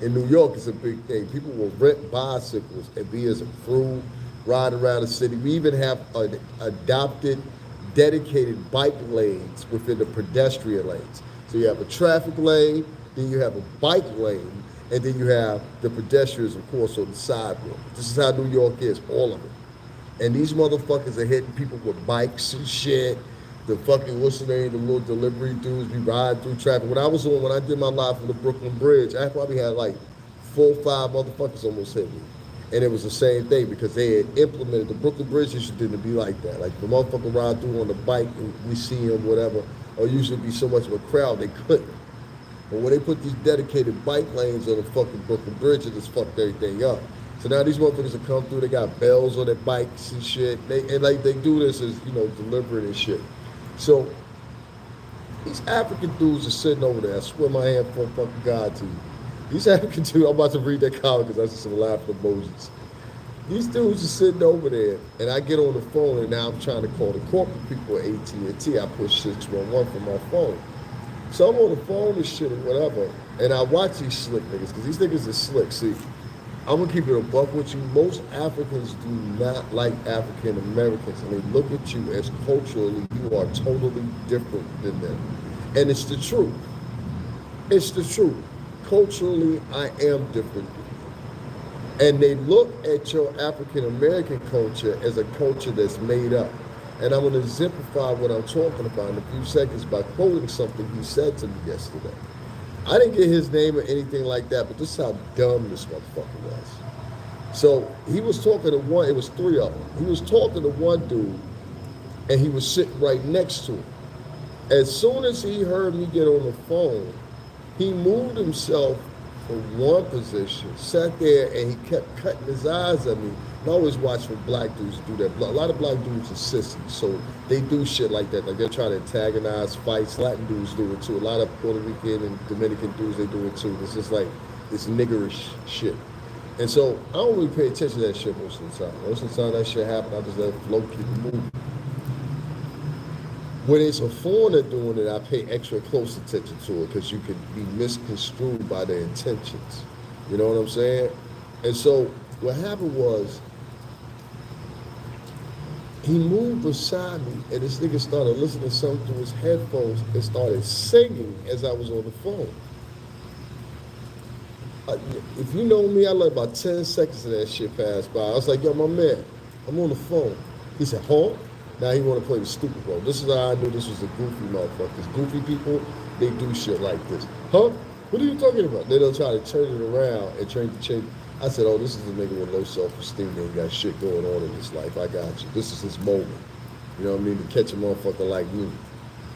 In New York, it's a big thing. People will rent bicycles and be as a crew, ride around the city. We even have adopted dedicated bike lanes within the pedestrian lanes. So you have a traffic lane, then you have a bike lane, and then you have the pedestrians, of course, on the sidewalk. This is how New York is, all of it. And these motherfuckers are hitting people with bikes and shit. The fucking, what's the name, the little delivery dudes be riding through traffic. When I did my live from the Brooklyn Bridge, I probably had like 4 or 5 motherfuckers almost hit me. And it was the same thing because they had implemented, the Brooklyn Bridge used to be like that. Like the motherfucker ride through on the bike and we see him, whatever, or usually be so much of a crowd, they couldn't. But when they put these dedicated bike lanes on the fucking Brooklyn Bridge, it just fucked everything up. So now these motherfuckers that come through, they got bells on their bikes and shit. They do this as, delivering and shit. So these African dudes are sitting over there. I swear my hand for fucking God to you. These African dudes, I'm about to read that comment because I see some laughing emojis. These dudes are sitting over there, and I get on the phone, and now I'm trying to call the corporate people at AT&T. I push 611 from my phone. So I'm on the phone and shit or whatever, and I watch these slick niggas, because these niggas are slick. See, I'm going to keep it a buck with you. Most Africans do not like African Americans, and they look at you as culturally, you are totally different than them. And it's the truth. It's the truth. Culturally, I am different. And they look at your African American culture as a culture that's made up. And I'm going to exemplify what I'm talking about in a few seconds by quoting something he said to me yesterday. I didn't get his name or anything like that, but this is how dumb this motherfucker was. So he was talking to one, it was three of them. He was talking to one dude, and he was sitting right next to him. As soon as he heard me get on the phone, he moved himself from one position, sat there, and he kept cutting his eyes at me. And I always watch when black dudes do that. A lot of black dudes are sissies, so they do shit like that. Like they're trying to antagonize fights. Latin dudes do it too. A lot of Puerto Rican and Dominican dudes, they do it too. It's just like this niggerish shit. And so I don't really pay attention to that shit most of the time. Most of the time that shit happens, I just let it flow, keep it moving. When it's a foreigner doing it, I pay extra close attention to it because you could be misconstrued by their intentions. You know what I'm saying? And so what happened was, he moved beside me, and this nigga started listening to something through his headphones and started singing as I was on the phone. If you know me, I let about 10 seconds of that shit pass by. I was like, yo, my man, I'm on the phone. He said, huh? Now he want to play the stupid role. This is how I knew this was a goofy motherfucker. Goofy people, they do shit like this. Huh? What are you talking about? They don't try to turn it around and try to change. I said, oh, this is a nigga with low self-esteem. They got shit going on in his life. I got you. This is his moment. You know what I mean? To catch a motherfucker like me.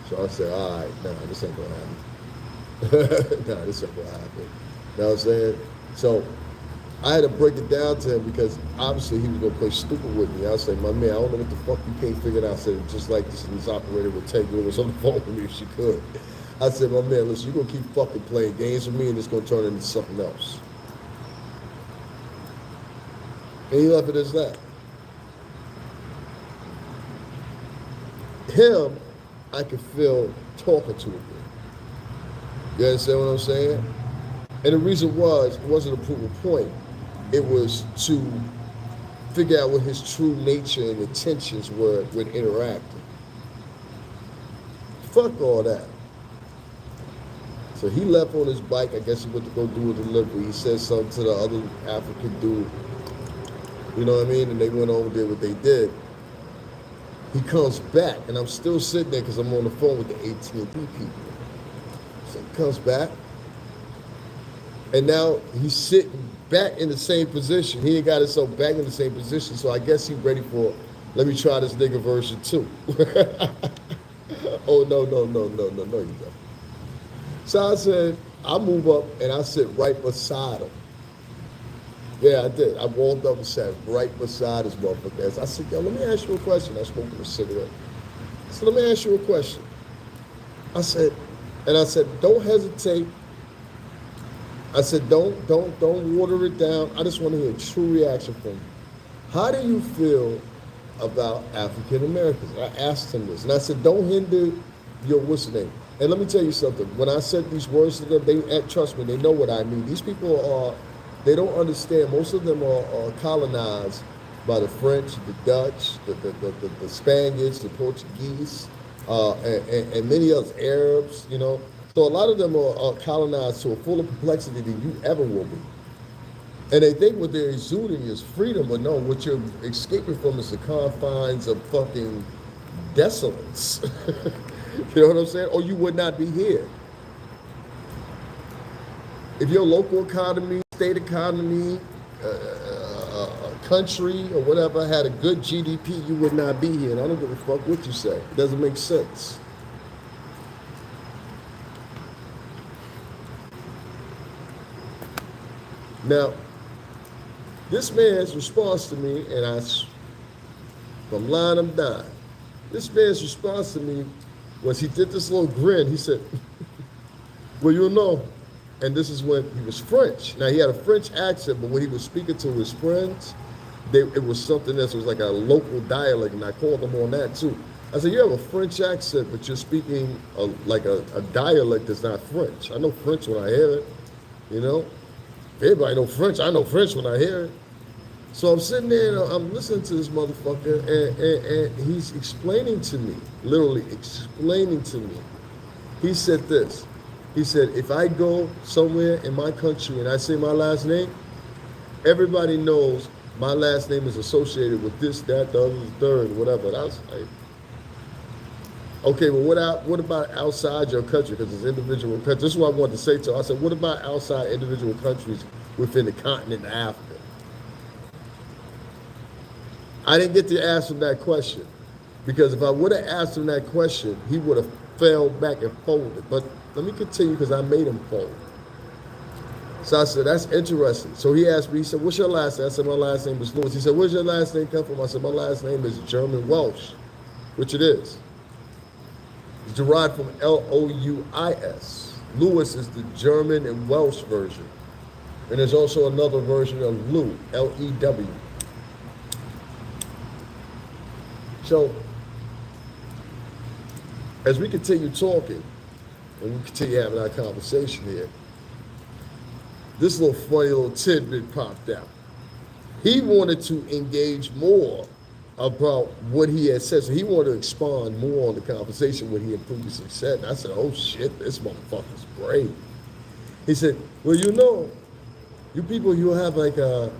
So I said, all right, nah, this ain't gonna happen. Nah, this ain't gonna happen. You know what I'm saying? So I had to break it down to him because obviously he was gonna play stupid with me. I was like, my man, I don't know what the fuck you can't figure it out. I said, just like this operator would take you was on the phone with me if she could. I said, my man, listen, you're gonna keep fucking playing games with me and it's gonna turn into something else. And he left it as that. Him, I could feel talking to him. You understand what I'm saying? And the reason was, it wasn't a proof of point. It was to figure out what his true nature and intentions were when interacting. Fuck all that. So he left on his bike. I guess he went to go do a delivery. He said something to the other African dude. You know what I mean? And they went over there what they did. He comes back, and I'm still sitting there because I'm on the phone with the AT&T people. So he comes back, and now he's sitting back in the same position. He ain't got himself back in the same position, so I guess he's ready for, let me try this nigga version 2. Oh, no, you don't. So I said, I move up, and I sit right beside him. Yeah, I did. I walked up and sat right beside his motherfucker. I said, yo, let me ask you a question. I smoked a cigarette. I said, let me ask you a question. I said, don't hesitate. I said, don't water it down. I just want to hear a true reaction from you. How do you feel about African Americans? I asked him this. And I said, don't hinder your what's the name? And let me tell you something. When I said these words to them, they trust me, they know what I mean. These people are, they don't understand. Most of them are colonized by the French, the Dutch, the Spaniards, the Portuguese, and many others, Arabs, you know. So a lot of them are colonized to a fuller complexity than you ever will be. And they think what they're exuding is freedom, but no, what you're escaping from is the confines of fucking desolence. You know what I'm saying? Or you would not be here. If your local economy, state economy, country, or whatever had a good GDP, you would not be here. And I don't give a fuck what you say. It doesn't make sense. Now, this man's response to me, and I'm lying, I'm dying. This man's response to me was he did this little grin. He said, well, you know, and this is when he was French. Now, he had a French accent, but when he was speaking to his friends, it was something else. It was like a local dialect, and I called him on that too. I said, you have a French accent, but you're speaking like a dialect that's not French. I know French when I hear it, you know. Everybody know French. I know French when I hear it. So I'm sitting there and I'm listening to this motherfucker, and he's explaining to me, literally explaining to me. He said this. He said, if I go somewhere in my country and I say my last name, everybody knows my last name is associated with this, that, the other, the third, whatever. And I was like, okay, well, what about outside your country? Because it's individual countries. This is what I wanted to say to her. I said, what about outside individual countries within the continent of Africa? I didn't get to ask him that question, because if I would have asked him that question, he would have fell back and folded. But let me continue, because I made him fold. So I said, that's interesting. So he asked me, he said, what's your last name? I said, my last name is Lewis. He said, where's your last name come from? I said, my last name is German Welsh, which it is. It's derived from Louis. Lewis is the German and Welsh version. And there's also another version of Lew, Lew. So, as we continue talking, and we continue having our conversation here, this little funny little tidbit popped out. He wanted to engage more about what he had said. So he wanted to expand more on the conversation what he had previously said. And I said, oh shit, this motherfucker's brave. He said, well, you know, you people, you have like a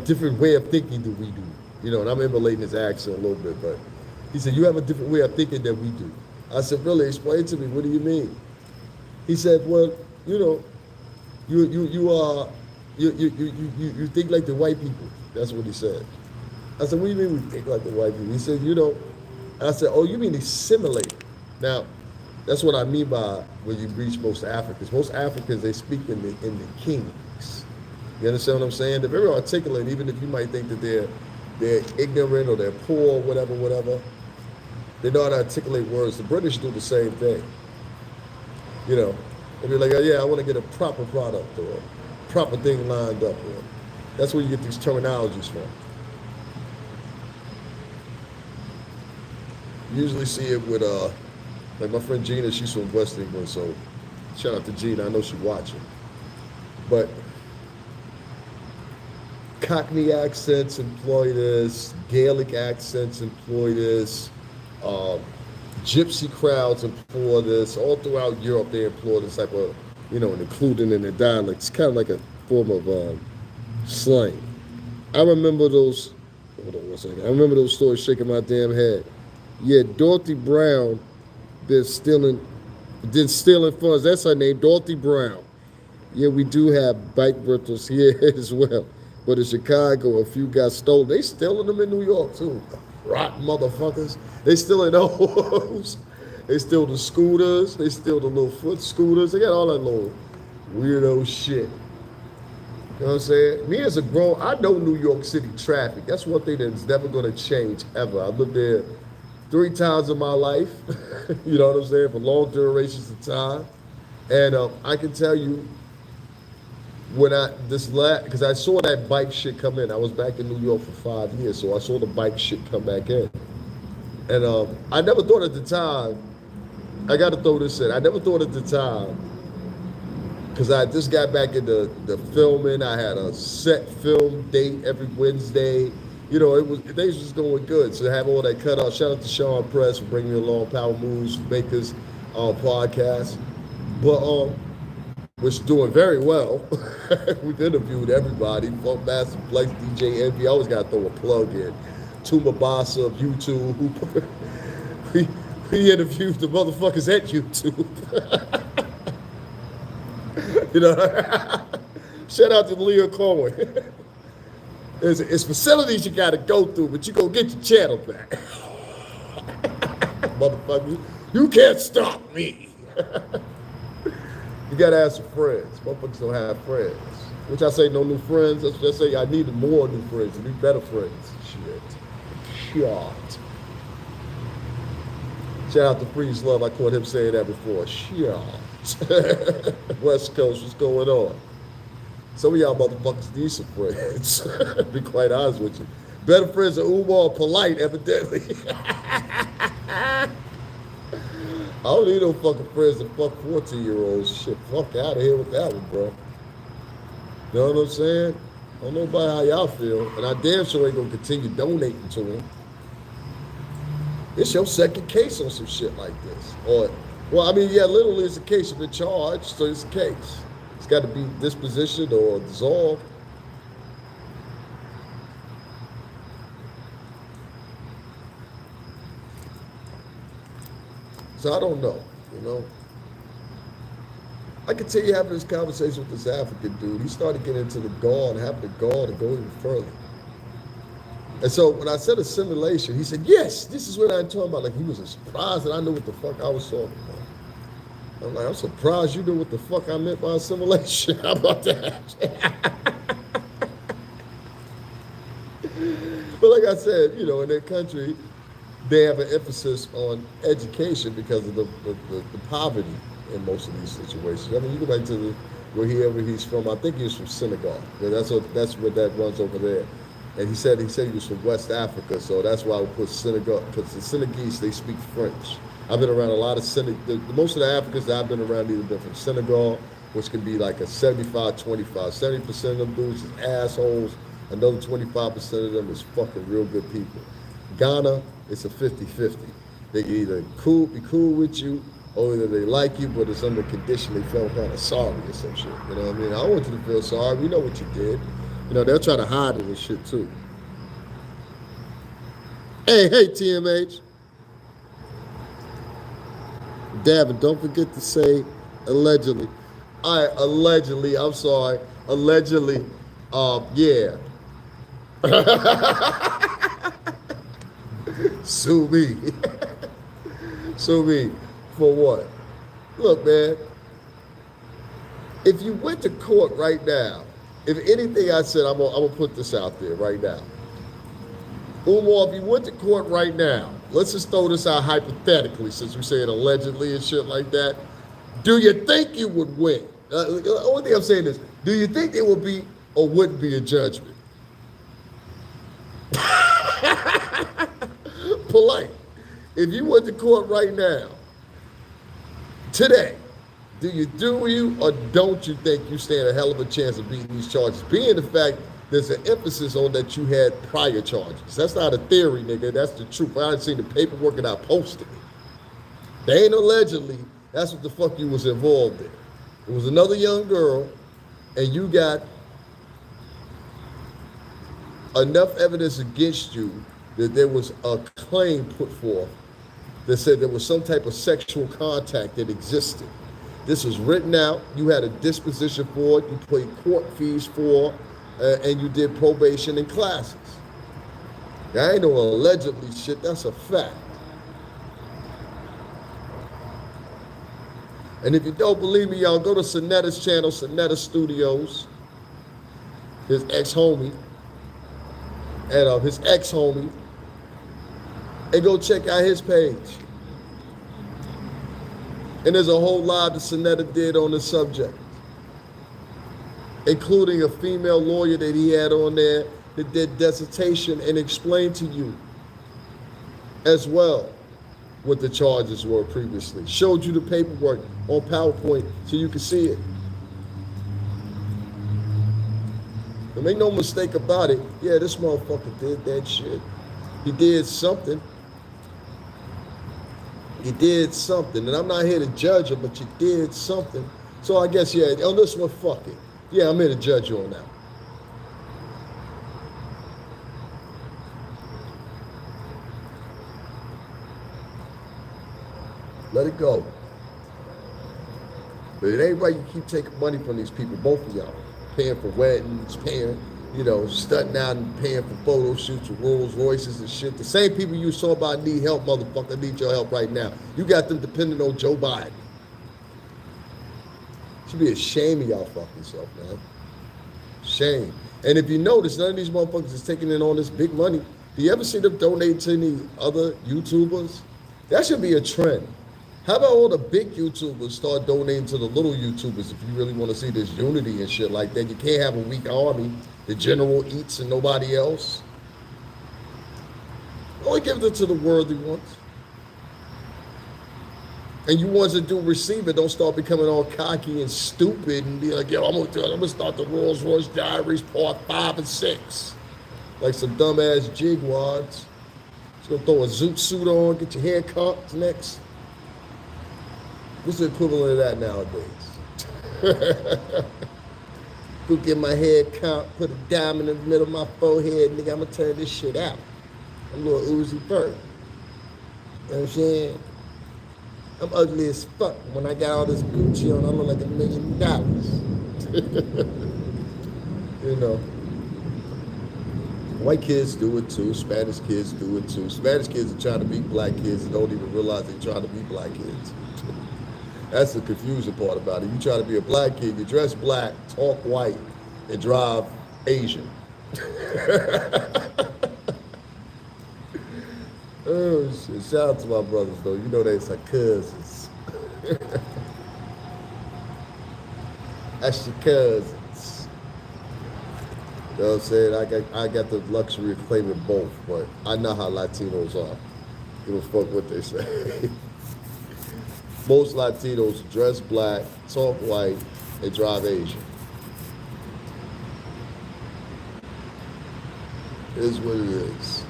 different way of thinking than we do. You know, and I'm emulating his accent a little bit, but he said, you have a different way of thinking than we do. I said, really, explain to me, what do you mean? He said, well, you know, you think like the white people. That's what he said. I said, what do you mean we think like the white people? He said, you know, I said, oh, you mean assimilate. Now, that's what I mean by when you reach most Africans. Most Africans, they speak in the kings. You understand what I'm saying? They're very articulate, even if you might think that they're ignorant or they're poor, whatever. They know how to articulate words. The British do the same thing. You know, they'll be like, oh, yeah, I want to get a proper product or a proper thing lined up. Or, that's where you get these terminologies from. You usually see it with, like my friend Gina, she's from West England, so shout out to Gina, I know she's watching. But Cockney accents employ this, Gaelic accents employ this, gypsy crowds employ this, all throughout Europe they employ this type of, you know, and including in their dialects. It's kind of like a form of slang. I remember those, hold on one second, I remember those stories shaking my damn head. Yeah, Dorothy Brown, been stealing funds. That's her name, Dorothy Brown. Yeah, we do have bike rentals here as well. But in Chicago, a few got stolen. They stealing them in New York too. Rotten motherfuckers. They stealing those. They steal the scooters. They steal the little foot scooters. They got all that little weirdo shit. You know what I'm saying? Me as a grown, I know New York City traffic. That's one thing that's never going to change ever. I lived there 3 times in my life. You know what I'm saying? For long durations of time. And I can tell you, when because I saw that bike shit come in. I was back in New York for 5 years, so I saw the bike shit come back in. And I never thought at the time, I got to throw this in, I never thought at the time, because I just got back into the filming. I had a set film date every Wednesday. You know, things was going good. So to have all that cut off, shout out to Sean Press for bringing me along, Power Moves Makers podcast. But which doing very well. We've interviewed everybody. Funk Master, Flex, DJ Envy. I always got to throw a plug in. Tuma Basa of YouTube. We interviewed the motherfuckers at YouTube. You know, shout out to Leah Cohen. It's facilities you got to go through, but you go get your channel back. Motherfucker, you can't stop me. You gotta have some friends. Motherfuckers don't have friends. Which I say no new friends. That's what I say. I need more new friends. I need better friends. Shit. Shout out to Freeze Love. I caught him saying that before. Shit. West Coast, what's going on? Some of y'all motherfuckers need some friends. Be quite honest with you. Better friends than Umar polite, evidently. I don't need no fucking friends that fuck 14-year-olds. Shit, fuck out of here with that one, bro. You know what I'm saying? I don't know about how y'all feel, and I damn sure ain't gonna continue donating to them. It's your second case on some shit like this. Or, well, I mean, yeah, literally it's a case. You've been charged, so it's a case. It's got to be dispositioned or dissolved. So I don't know, you know. I can tell you having this conversation with this African dude, he started getting into the gall and having the gall to go even further. And so when I said assimilation, he said, yes, this is what I'm talking about. Like he was surprised that I knew what the fuck I was talking about. I'm like, I'm surprised you knew what the fuck I meant by assimilation. How about that? But like I said, you know, in their country, they have an emphasis on education because of the poverty in most of these situations. I mean, you go back to wherever he's from. I think he was from Senegal. That's what that runs over there. And he said he was from West Africa, so that's why I would put Senegal, because the Senegalese, they speak French. I've been around a lot of most of the Africans that I've been around either been from Senegal, which can be like a 75-25. 70% of them dudes is assholes. Another 25% of them is fucking real good people. Ghana, it's a 50-50. They can either be cool with you, or either they like you, but it's under condition they felt kind of sorry or some shit. You know what I mean? I don't want you to feel sorry. We know what you did. You know, they'll try to hide it and shit too. Hey, TMH. Davin, don't forget to say allegedly. Allegedly, I'm sorry. Allegedly, yeah. Sue me. Sue me for what? Look, man, if you went to court right now, if anything I said, I'm gonna put this out there right now. Umar, if you went to court right now, let's just throw this out hypothetically, since we're saying allegedly and shit like that. Do you think you would win? The only thing I'm saying is, do you think there would be or wouldn't be a judgment? Polite. If you went to court right now, today, do you or don't you think you stand a hell of a chance of beating these charges? Being the fact there's an emphasis on that you had prior charges. That's not a theory, nigga. That's the truth. I didn't see the paperwork and I posted it. They ain't allegedly. That's what the fuck you was involved in. It was another young girl, and you got enough evidence against you that there was a claim put forth that said there was some type of sexual contact that existed. This was written out. You had a disposition for it. You paid court fees for, and you did probation and classes. That ain't no allegedly shit. That's a fact. And if you don't believe me, y'all go to Sonetta's channel, Sonetta Studios. His ex-homie, and his ex-homie, and go check out his page. And there's a whole lot that Sonetta did on the subject, including a female lawyer that he had on there that did dissertation and explained to you as well what the charges were previously. Showed you the paperwork on PowerPoint so you could see it. And make no mistake about it, yeah, this motherfucker did that shit. He did something. You did something, and I'm not here to judge him, but you did something. So I guess, yeah, on this one, fuck it. Yeah, I'm here to judge you on that. Let it go. But it ain't right you keep taking money from these people, both of y'all. Paying for weddings, paying, stunting out and paying for photo shoots with Rolls Royces and shit. The same people you saw about need help, motherfucker, need your help right now. You got them depending on Joe Biden. Should be ashamed of y'all fucking self, man. Shame. And if you notice, none of these motherfuckers is taking in all this big money. Do you ever see them donate to any other YouTubers? That should be a trend. How about all the big YouTubers start donating to the little YouTubers if you really want to see this unity and shit like that? You can't have a weak army. The general eats and nobody else. Only give it to the worthy ones. And you ones that do receive it don't start becoming all cocky and stupid and be like, yo, I'm gonna start the Rolls Royce Diaries Part 5 and 6. Like some dumbass jigwads. Just gonna throw a zoot suit on, get your hair cut next. What's the equivalent of that nowadays? Go get my hair cut, put a diamond in the middle of my forehead, nigga, I'm gonna turn this shit out. I'm a little Uzi Vert. You know what I'm saying? I'm ugly as fuck. When I got all this Gucci on, I look like $1 million. You know. White kids do it too. Spanish kids do it too. Spanish kids are trying to be black kids and don't even realize they're trying to be black kids. That's the confusing part about it. You try to be a black kid, you dress black, talk white, and drive Asian. Oh shit! Shout out to my brothers though. You know they're like cousins. That's your cousins. You know what I'm saying? I got the luxury of claiming both, but I know how Latinos are. Give a fuck what they say. Most Latinos dress black, talk white, and drive Asian. It is what it is.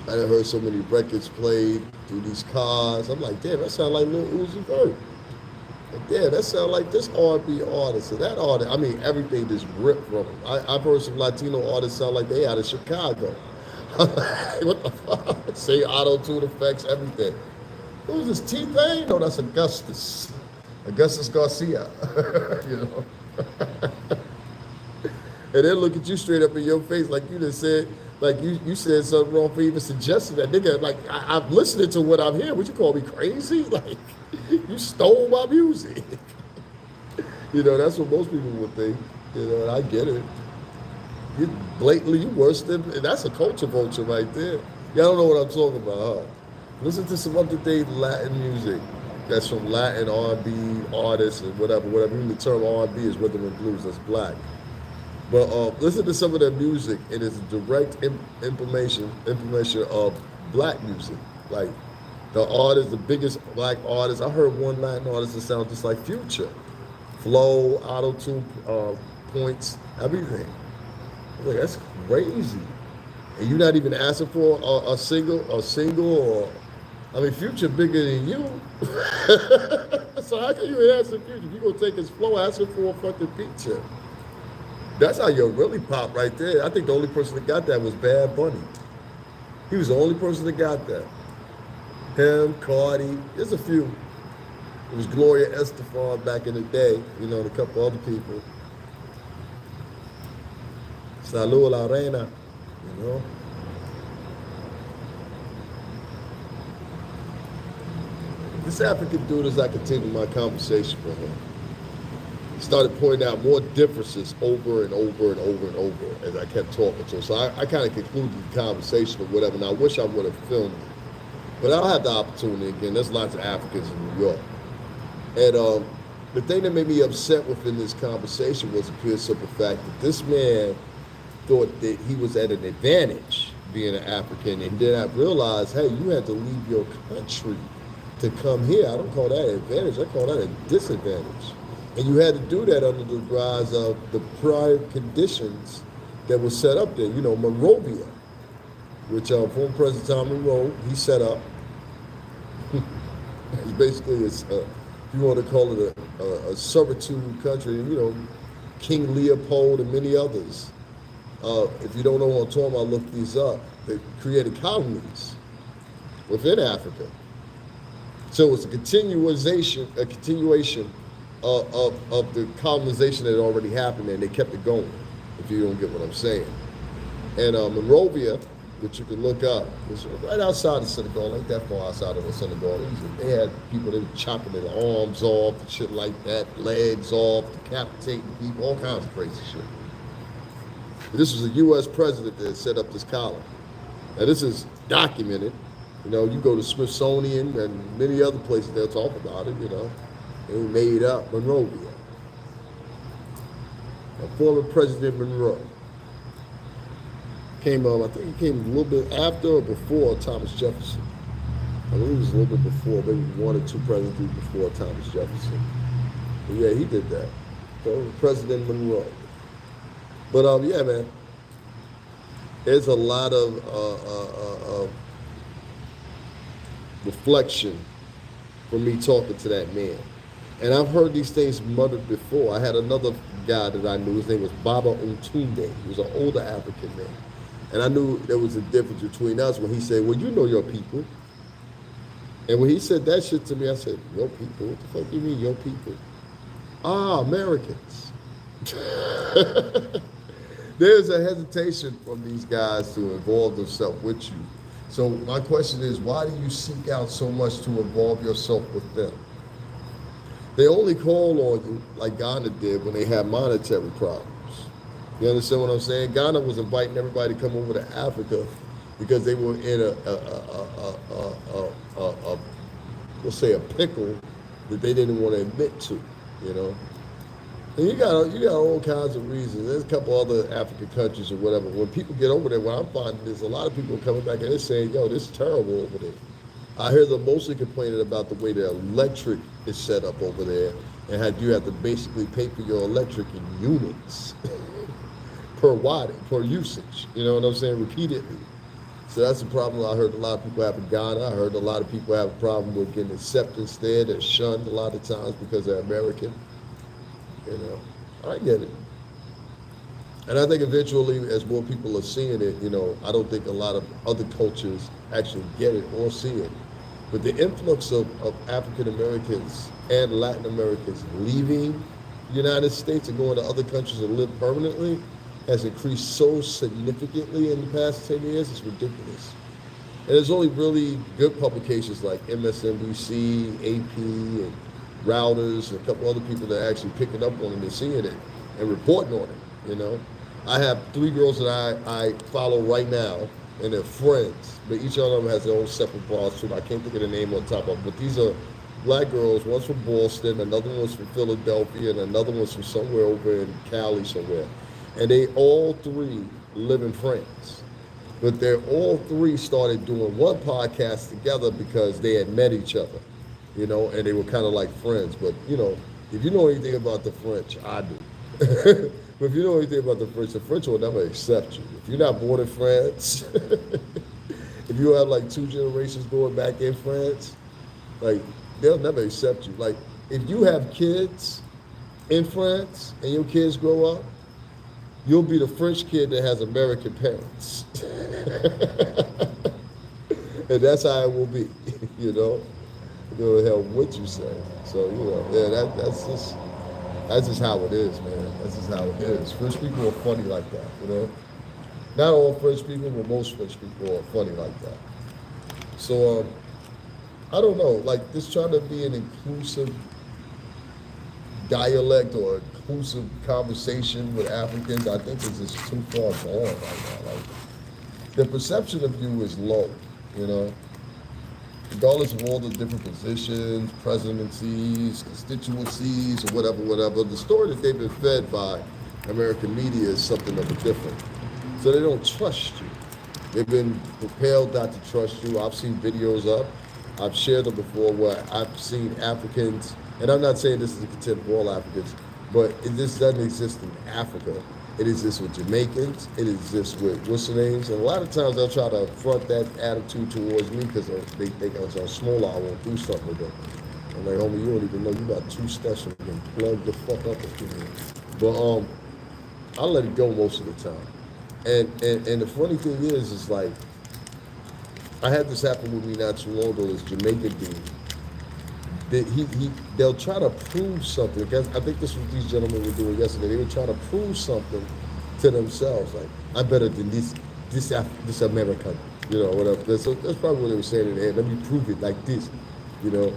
I done heard so many records played through these cars. I'm like, damn, that sound like Lil Uzi Vert. Like, damn, that sound like this R&B artist and that artist. I mean, everything just ripped from them. I've heard some Latino artists sound like they out of Chicago. What the fuck? Say auto-tune effects, everything. Who's this, T-Pain? No, that's Augustus. Augustus Garcia. You know? And then look at you straight up in your face like you just said, like you said something wrong for even suggesting that. Nigga, like, I'm listening to what I'm hearing. Would you call me crazy? Like, you stole my music. You know, that's what most people would think. You know, and I get it. You blatantly, you worse than, and that's a culture vulture right there. Y'all don't know what I'm talking about, huh? Listen to some up-to-date Latin music that's from Latin R&B artists and whatever. Even the term R&B is rhythm and blues, that's black. But listen to some of their music, and it's a direct information of black music. Like the artist, the biggest black artist. I heard one Latin artist that sounds just like Future. Flow, auto-tune points, everything. I'm like, that's crazy. And you're not even asking for a single, or, I mean, Future bigger than you. So how can you ask Future? If you're going to take his flow, ask him for a fucking feature. That's how you really pop right there. I think the only person that got that was Bad Bunny. He was the only person that got that. Him, Cardi, there's a few. It was Gloria Estefan back in the day, you know, and a couple other people. Salud la reina, you know. This African dude, as I continued my conversation with him, started pointing out more differences over and over and over and over as I kept talking to him. So I kind of concluded the conversation or whatever, and I wish I would have filmed it. But I'll have the opportunity again. There's lots of Africans in New York. And the thing that made me upset within this conversation was the pure simple fact that this man thought that he was at an advantage being an African, and then I realized, hey, you had to leave your country to come here. I don't call that an advantage. I call that a disadvantage. And you had to do that under the guise of the prior conditions that were set up there. You know, Monrovia, which former President Tom Monroe, he set up. It's basically, if you want to call it a servitude country, you know, King Leopold and many others. If you don't know what I'm talking about, look these up. They created colonies within Africa. So it's a continuation of the colonization that had already happened, and they kept it going, if you don't get what I'm saying. And Monrovia, which you can look up, was right outside of Senegal, ain't that far outside of Senegal. They had people, they were chopping their arms off and shit like that, legs off, decapitating people, all kinds of crazy shit. But this was a U.S. president that set up this colony. Now this is documented. You know, you go to Smithsonian and many other places, they'll talk about it, you know. They made up Monrovia. Former President Monroe came, I think he came a little bit after or before Thomas Jefferson. I believe it was a little bit before, maybe one or two presidents before Thomas Jefferson. But yeah, he did that. So President Monroe. But yeah, man, there's a lot of reflection from me talking to that man. And I've heard these things muttered before. I had another guy that I knew. His name was Baba Untunde. He was an older African man. And I knew there was a difference between us when he said, well, you know your people. And when he said that shit to me, I said, your people? What the fuck do you mean, your people? Ah, Americans. There's a hesitation from these guys to involve themselves with you. So my question is, why do you seek out so much to involve yourself with them? They only call on you, like Ghana did, when they had monetary problems. You understand what I'm saying? Ghana was inviting everybody to come over to Africa because they were in let's say a pickle that they didn't want to admit to, you know. And you got all kinds of reasons. There's a couple other African countries or whatever. When people get over there, what I'm finding is a lot of people coming back and they're saying, yo, this is terrible over there. I hear them mostly complaining about the way the electric is set up over there and how you have to basically pay for your electric in units per watt, per usage. You know what I'm saying? Repeatedly. So that's a problem I heard a lot of people have in Ghana. I heard a lot of people have a problem with getting acceptance there. They're shunned a lot of times because they're American. You know, I get it. And I think eventually, as more people are seeing it, you know, I don't think a lot of other cultures actually get it or see it. But the influx of African Americans and Latin Americans leaving the United States and going to other countries and live permanently has increased so significantly in the past 10 years, it's ridiculous. And there's only really good publications like MSNBC, AP, and Routers, and a couple other people that are actually picking up on it and seeing it and reporting on it, you know. I have 3 girls that I follow right now, and they're friends, but each of them has their own separate bars too. I can't think of the name on top of it, but these are black girls. One's from Boston, another one's from Philadelphia, and another one's from somewhere over in Cali somewhere. And they all 3 live in France. But they're all 3 started doing one podcast together because they had met each other, you know, and they were kind of like friends. But, you know, if you know anything about the French, I do. But if you know anything about the French will never accept you. If you're not born in France, if you have like 2 generations going back in France, like they'll never accept you. Like if you have kids in France and your kids grow up, you'll be the French kid that has American parents. And that's how it will be, you know? You know, hell, what you say. So, you know, yeah, that's just how it is, man. That's just how it is. French people are funny like that, you know? Not all French people, but most French people are funny like that. So, I don't know, like just trying to be an inclusive dialect or inclusive conversation with Africans, I think is just too far gone right now. Like the perception of you is low, you know, regardless of all the different positions, presidencies, constituencies, or whatever. The story that they've been fed by American media is something of a different. So they don't trust you. They've been propelled not to trust you. I've seen videos up. I've shared them before where I've seen Africans, and I'm not saying this is a contempt for all Africans, but this doesn't exist in Africa. It exists with Jamaicans. It exists with what's the names. And a lot of times they'll try to front that attitude towards me because they think I was on small, I won't do something with them. I'm like, homie, you don't even know you got 2 steps from getting plugged the fuck up if you need. But I let it go most of the time. And the funny thing is like, I had this happen with me not too long ago, this Jamaican dude. They'll try to prove something. I think this was what these gentlemen were doing yesterday. They were trying to prove something to themselves. Like, I'm better than this American, you know, whatever. That's probably what they were saying in their head. Let me prove it like this, you know.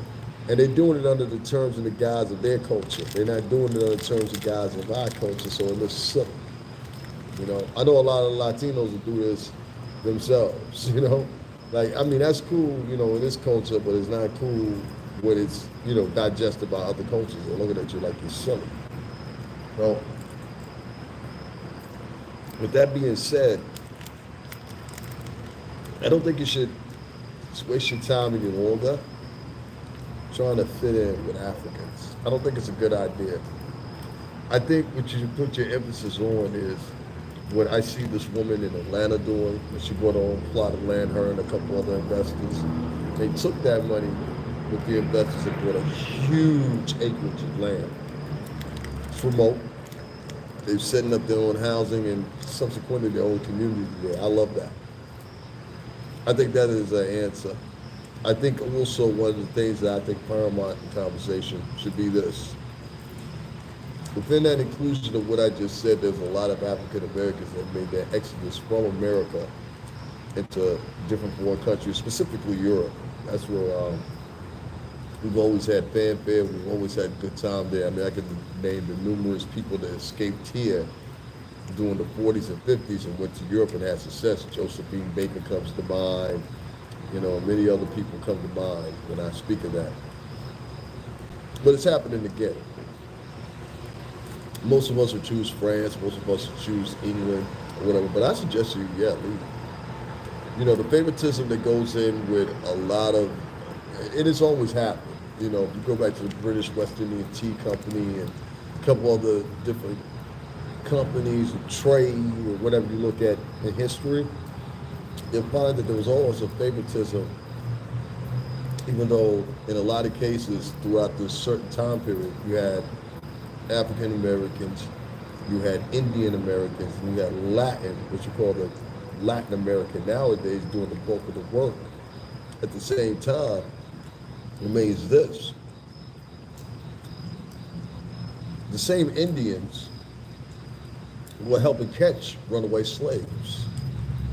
And they're doing it under the terms and the guise of their culture. They're not doing it under the terms and guise of our culture, so it looks silly. You know, I know a lot of Latinos will do this themselves, you know. Like, I mean, that's cool, you know, in this culture, but it's not cool when it's, you know, digested by other cultures. They're looking at you like you're silly. Well, with that being said, I don't think you should waste your time any longer trying to fit in with Africans. I don't think it's a good idea. I think what you should put your emphasis on is what I see this woman in Atlanta doing. She bought her own plot of land, her and a couple other investors. They took that money with the investors and bought a huge acreage of land. It's remote. They're setting up their own housing and subsequently their own community there. I love that. I think that is an answer. I think also one of the things that I think paramount in conversation should be this. Within that inclusion of what I just said, there's a lot of African Americans that made their exodus from America into different foreign countries, specifically Europe. That's where we've always had fanfare. We've always had a good time there. I mean, I can name the numerous people that escaped here during the 40s and 50s and went to Europe and had success. Josephine Baker comes to mind. You know, many other people come to mind when I speak of that. But it's happening again. Most of us would choose France. Most of us would choose England or whatever. But I suggest leave. You know, the favoritism that goes in with a lot of, it has always happened. You know, if you go back to the British West Indian Tea Company and a couple other different companies, trade, or whatever you look at in history, you'll find that there was always a favoritism, even though in a lot of cases throughout this certain time period, you had African Americans, you had Indian Americans, and you had Latin, which you call the Latin American nowadays, doing the bulk of the work. At the same time, remains this. The same Indians were helping catch runaway slaves.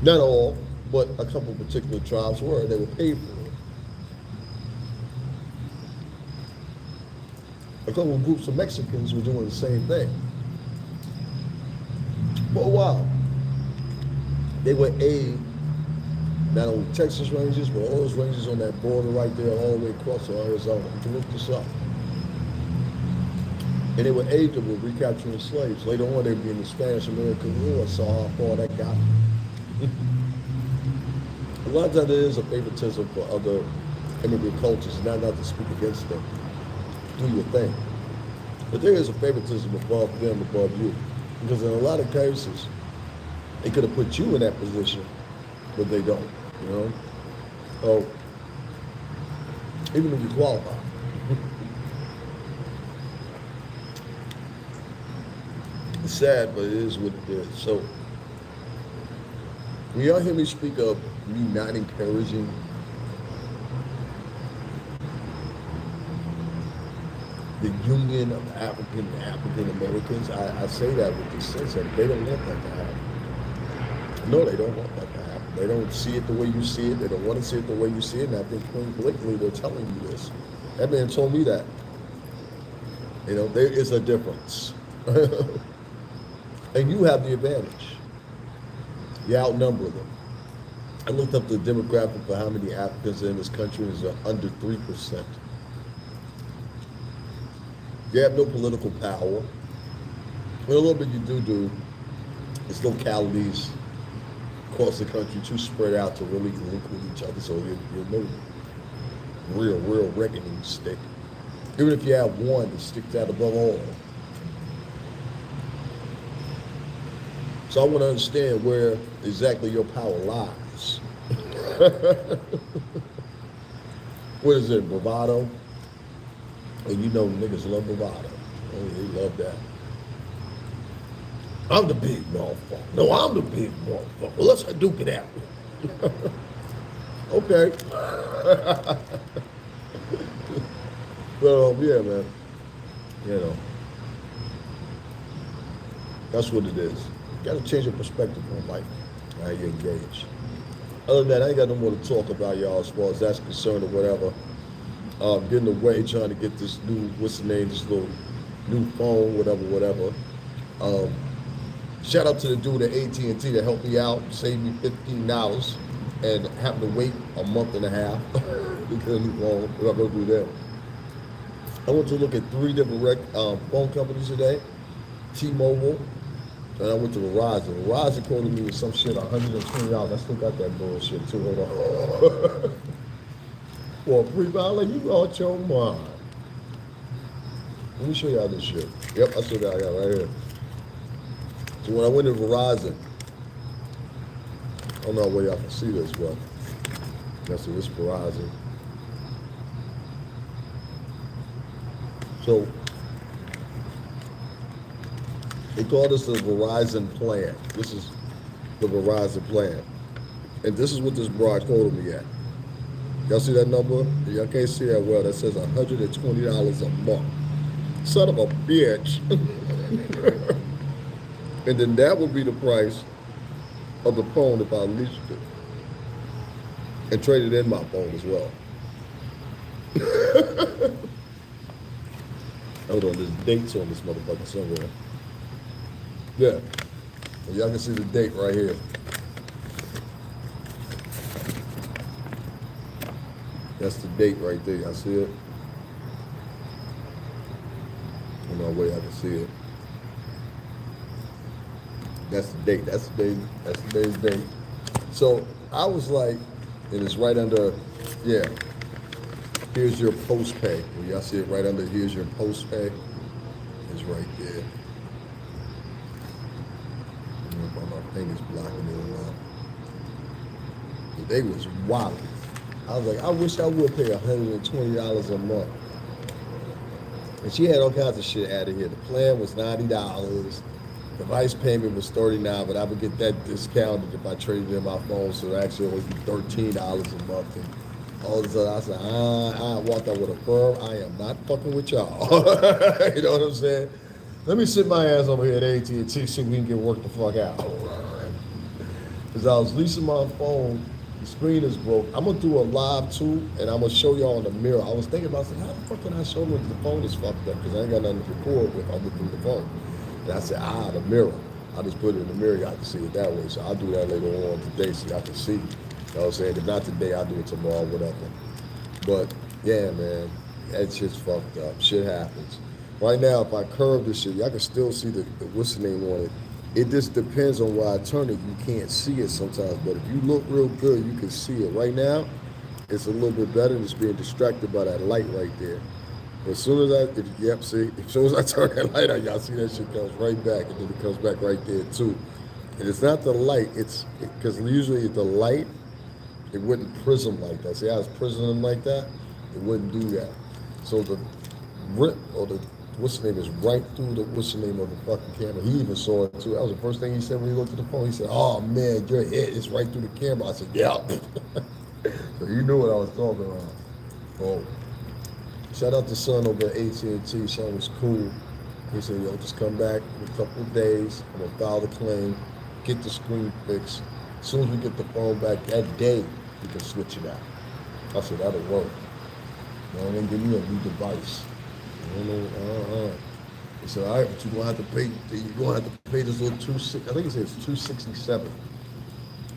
Not all, but a couple of particular tribes were. They were paid for it. A couple of groups of Mexicans were doing the same thing. For a while, they would aid not only Texas Rangers, but all those Rangers on that border right there, all the way across to Arizona. You can look this up. And they would aid them with recapturing slaves. Later on, they'd be in the Spanish-American War, saw how far that got. A lot of times there is a favoritism for other immigrant cultures, not to speak against them. Do your thing. But there is a favoritism above them, above you. Because in a lot of cases, they could have put you in that position, but they don't, you know? So, even if you qualify. It's sad, but it is what it is. So, when y'all hear me speak of me not encouraging the union of African Americans, I say that with the sense that they don't want that to happen. No, they don't want that to happen. They don't see it the way you see it. They don't want to see it the way you see it. And I think politically they're telling you this. That man told me that. You know, there is a difference. And you have the advantage. You outnumber them. I looked up the demographic for how many Africans are in this country, and it's under 3%. You have no political power. Well, a little bit you do. It's localities across the country too spread out to really link with each other, so you're no real reckoning stick. Even if you have one that sticks out above all. So I want to understand where exactly your power lies. What is it, bravado? And you know niggas love bravado. Oh, they love that. I'm the big motherfucker. No, I'm the big motherfucker. Let's duke it out. Okay. Well, yeah, man. You know. That's what it is. You gotta change your perspective on life, how you engage. Other than that, I ain't got no more to talk about, y'all, as far as that's concerned or whatever. Getting away, trying to get this new, what's the name, this little new phone, whatever. Shout out to the dude at AT&T that helped me out, saved me $15. and having to wait a month and a half to get a new phone. We're not gonna do that. I went to look at 3 different phone companies today. T-Mobile, and I went to Verizon. Verizon quoted me with some shit, $120. I still got that bullshit too. Hold on. Well, $3, you got your mind. Let me show y'all this shit. Yep, I still got it right here. So when I went to Verizon, I don't know where y'all can see this, but that's this Verizon. So they call this the Verizon plan. This is the Verizon plan. And this is what this broad quoted me at. Y'all see that number? Y'all can't see that well. That says $120 a month. Son of a bitch. And then that would be the price of the phone if I leased it. And traded in my phone as well. Hold on, there's dates on this motherfucker somewhere. Yeah. Y'all can see the date right here. That's the date right there. Y'all see it? No way I can see it. That's the date. That's today's date. So I was like, and it's right under, yeah. Here's your post pay. Well, y'all see it right under, here's your post pay. It's right there. I don't know if my thing is blocking it or not. But they was wild. I was like, I wish I would pay $120 a month. And she had all kinds of shit out of here. The plan was $90. The vice payment was $39, but I would get that discounted if I traded in my phone, so it actually only be $13 a month. And all this other, I said, I walked out with a firm. I am not fucking with y'all. You know what I'm saying? Let me sit my ass over here at AT&T so we can get work the fuck out. Because I was leasing my phone, the screen is broke. I'm going to do a live too, and I'm going to show y'all on the mirror. I was thinking about, how the fuck can I show them if the phone is fucked up? Because I ain't got nothing to record with. I'm looking through the phone. And I said, the mirror. I just put it in the mirror, y'all can see it that way. So I'll do that later on today so y'all can see. You know what I'm saying? If not today, I'll do it tomorrow, whatever. But yeah, man, that shit's fucked up. Shit happens. Right now, if I curve this shit, y'all can still see the what's the name on it. It just depends on where I turn it. You can't see it sometimes, but if you look real good, you can see it. Right now, it's a little bit better. It's being distracted by that light right there. But as soon as I turn that light on, y'all see that shit comes right back, and then it comes back right there too. And it's not the light, because usually the light, it wouldn't prism like that. See how it's prisming like that? It wouldn't do that. So the rip, or the, what's the name, is right through the, what's the name of the fucking camera. He even saw it too. That was the first thing he said when he looked at the phone. He said, oh man, your head is right through the camera. I said, yeah. So you knew what I was talking about. Oh. Shout out to Son over at AT&T. Son was cool. He said, yo, just come back in a couple of days. I'm going to file the claim, get the screen fixed. As soon as we get the phone back that day, we can switch it out. I said, that'll work. You know, then give me a new device. I don't know. He said, all right, but you're going to have to pay this little I think he said it's $267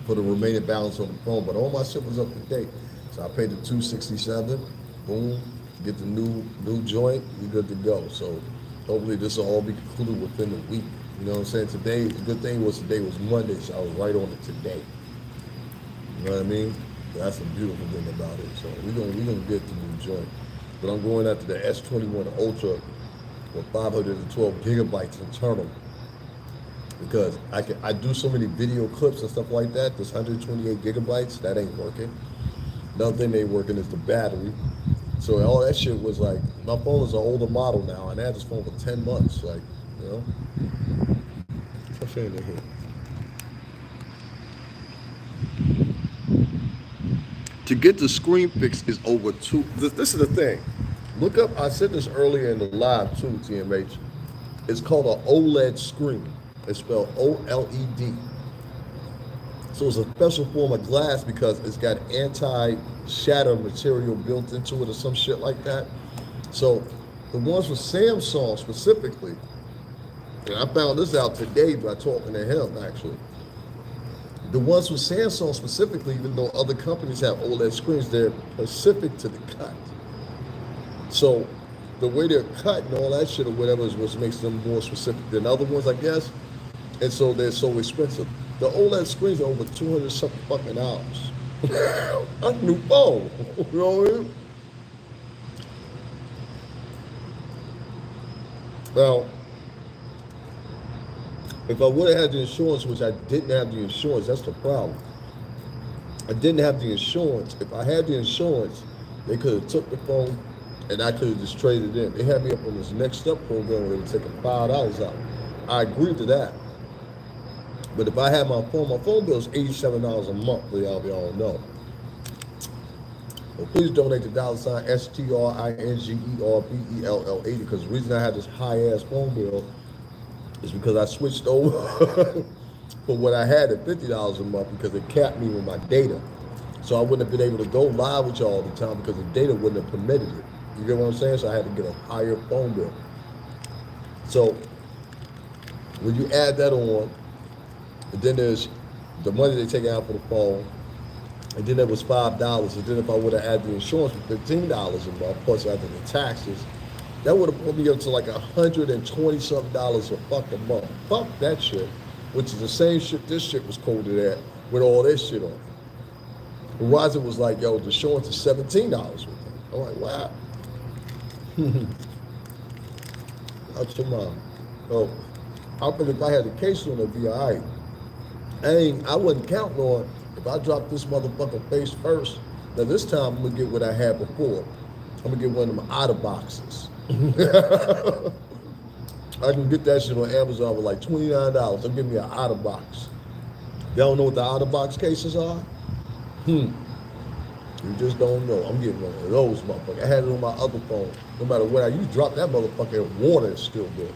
for the remaining balance on the phone. But all my shit was up to date. So I paid the $267. Boom. Get the new joint, we good to go. So hopefully this will all be concluded within a week. You know what I'm saying? Today, the good thing was today was Monday, so I was right on it today. You know what I mean? That's the beautiful thing about it. So we're gonna get the new joint. But I'm going after the S21 Ultra with 512 gigabytes internal. Because I do so many video clips and stuff like that. This 128 gigabytes, that ain't working. Another thing that ain't working is the battery. So all that shit was like, my phone is an older model now, and I had this phone for 10 months, like, you know? What's in here? To get the screen fixed is over this is the thing. Look up, I said this earlier in the live too, TMH. It's called an OLED screen. It's spelled OLED. So it's a special form of glass because it's got anti-shatter material built into it or some shit like that. So the ones for Samsung specifically, and I found this out today by talking to him actually. The ones with Samsung specifically, even though other companies have OLED screens, they're specific to the cut. So the way they're cut and all that shit or whatever is what makes them more specific than other ones, I guess. And so they're so expensive. The OLED screens are over 200 something fucking dollars. A new phone. You know what I mean? Now, if I would have had the insurance, which I didn't have the insurance, that's the problem. I didn't have the insurance. If I had the insurance, they could have took the phone and I could have just traded it in. They had me up on this Next Step program where they were taking $5 out. I agreed to that. But if I had my phone bill is $87 a month, for y'all know. Well, please donate to $STRINGERBELL80 because the reason I had this high-ass phone bill is because I switched over from what I had at $50 a month because it capped me with my data. So I wouldn't have been able to go live with y'all all the time because the data wouldn't have permitted it. You get what I'm saying? So I had to get a higher phone bill. So when you add that on, and then there's the money they take out for the phone, and then it was $5. And then if I would have added the insurance for $15 a month, plus after the taxes, that would have put me up to like $120 something a fucking month. Fuck that shit, which is the same shit this shit was quoted at with all this shit on. Verizon was like, yo, the insurance is $17 with them. I'm like, wow. Out your mom. Oh, I think if I had a case on it, it'd be all right. I wasn't counting on if I drop this motherfucker face first. Now this time I'm gonna get what I had before. I'm gonna get one of them out of boxes. I can get that shit on Amazon for like $29. They'll give me an out of box. Y'all know what the out of box cases are? You just don't know. I'm getting one of those motherfuckers. I had it on my other phone. No matter what I use, drop that motherfucker in water, it's still good.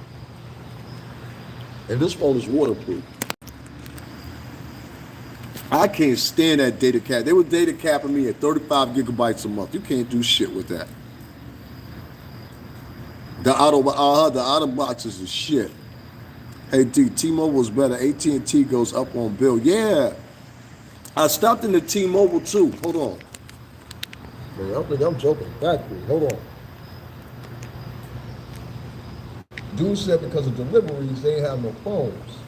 And this phone is waterproof. I can't stand that data cap. They were data capping me at 35 gigabytes a month. You can't do shit with that. The out of box is the shit. Hey D, T-Mobile's better. AT&T goes up on bill. Yeah. I stopped in the T-Mobile too. Hold on. Man, I think I'm joking. Factory. Hold on. Dude said because of deliveries, they ain't have no phones.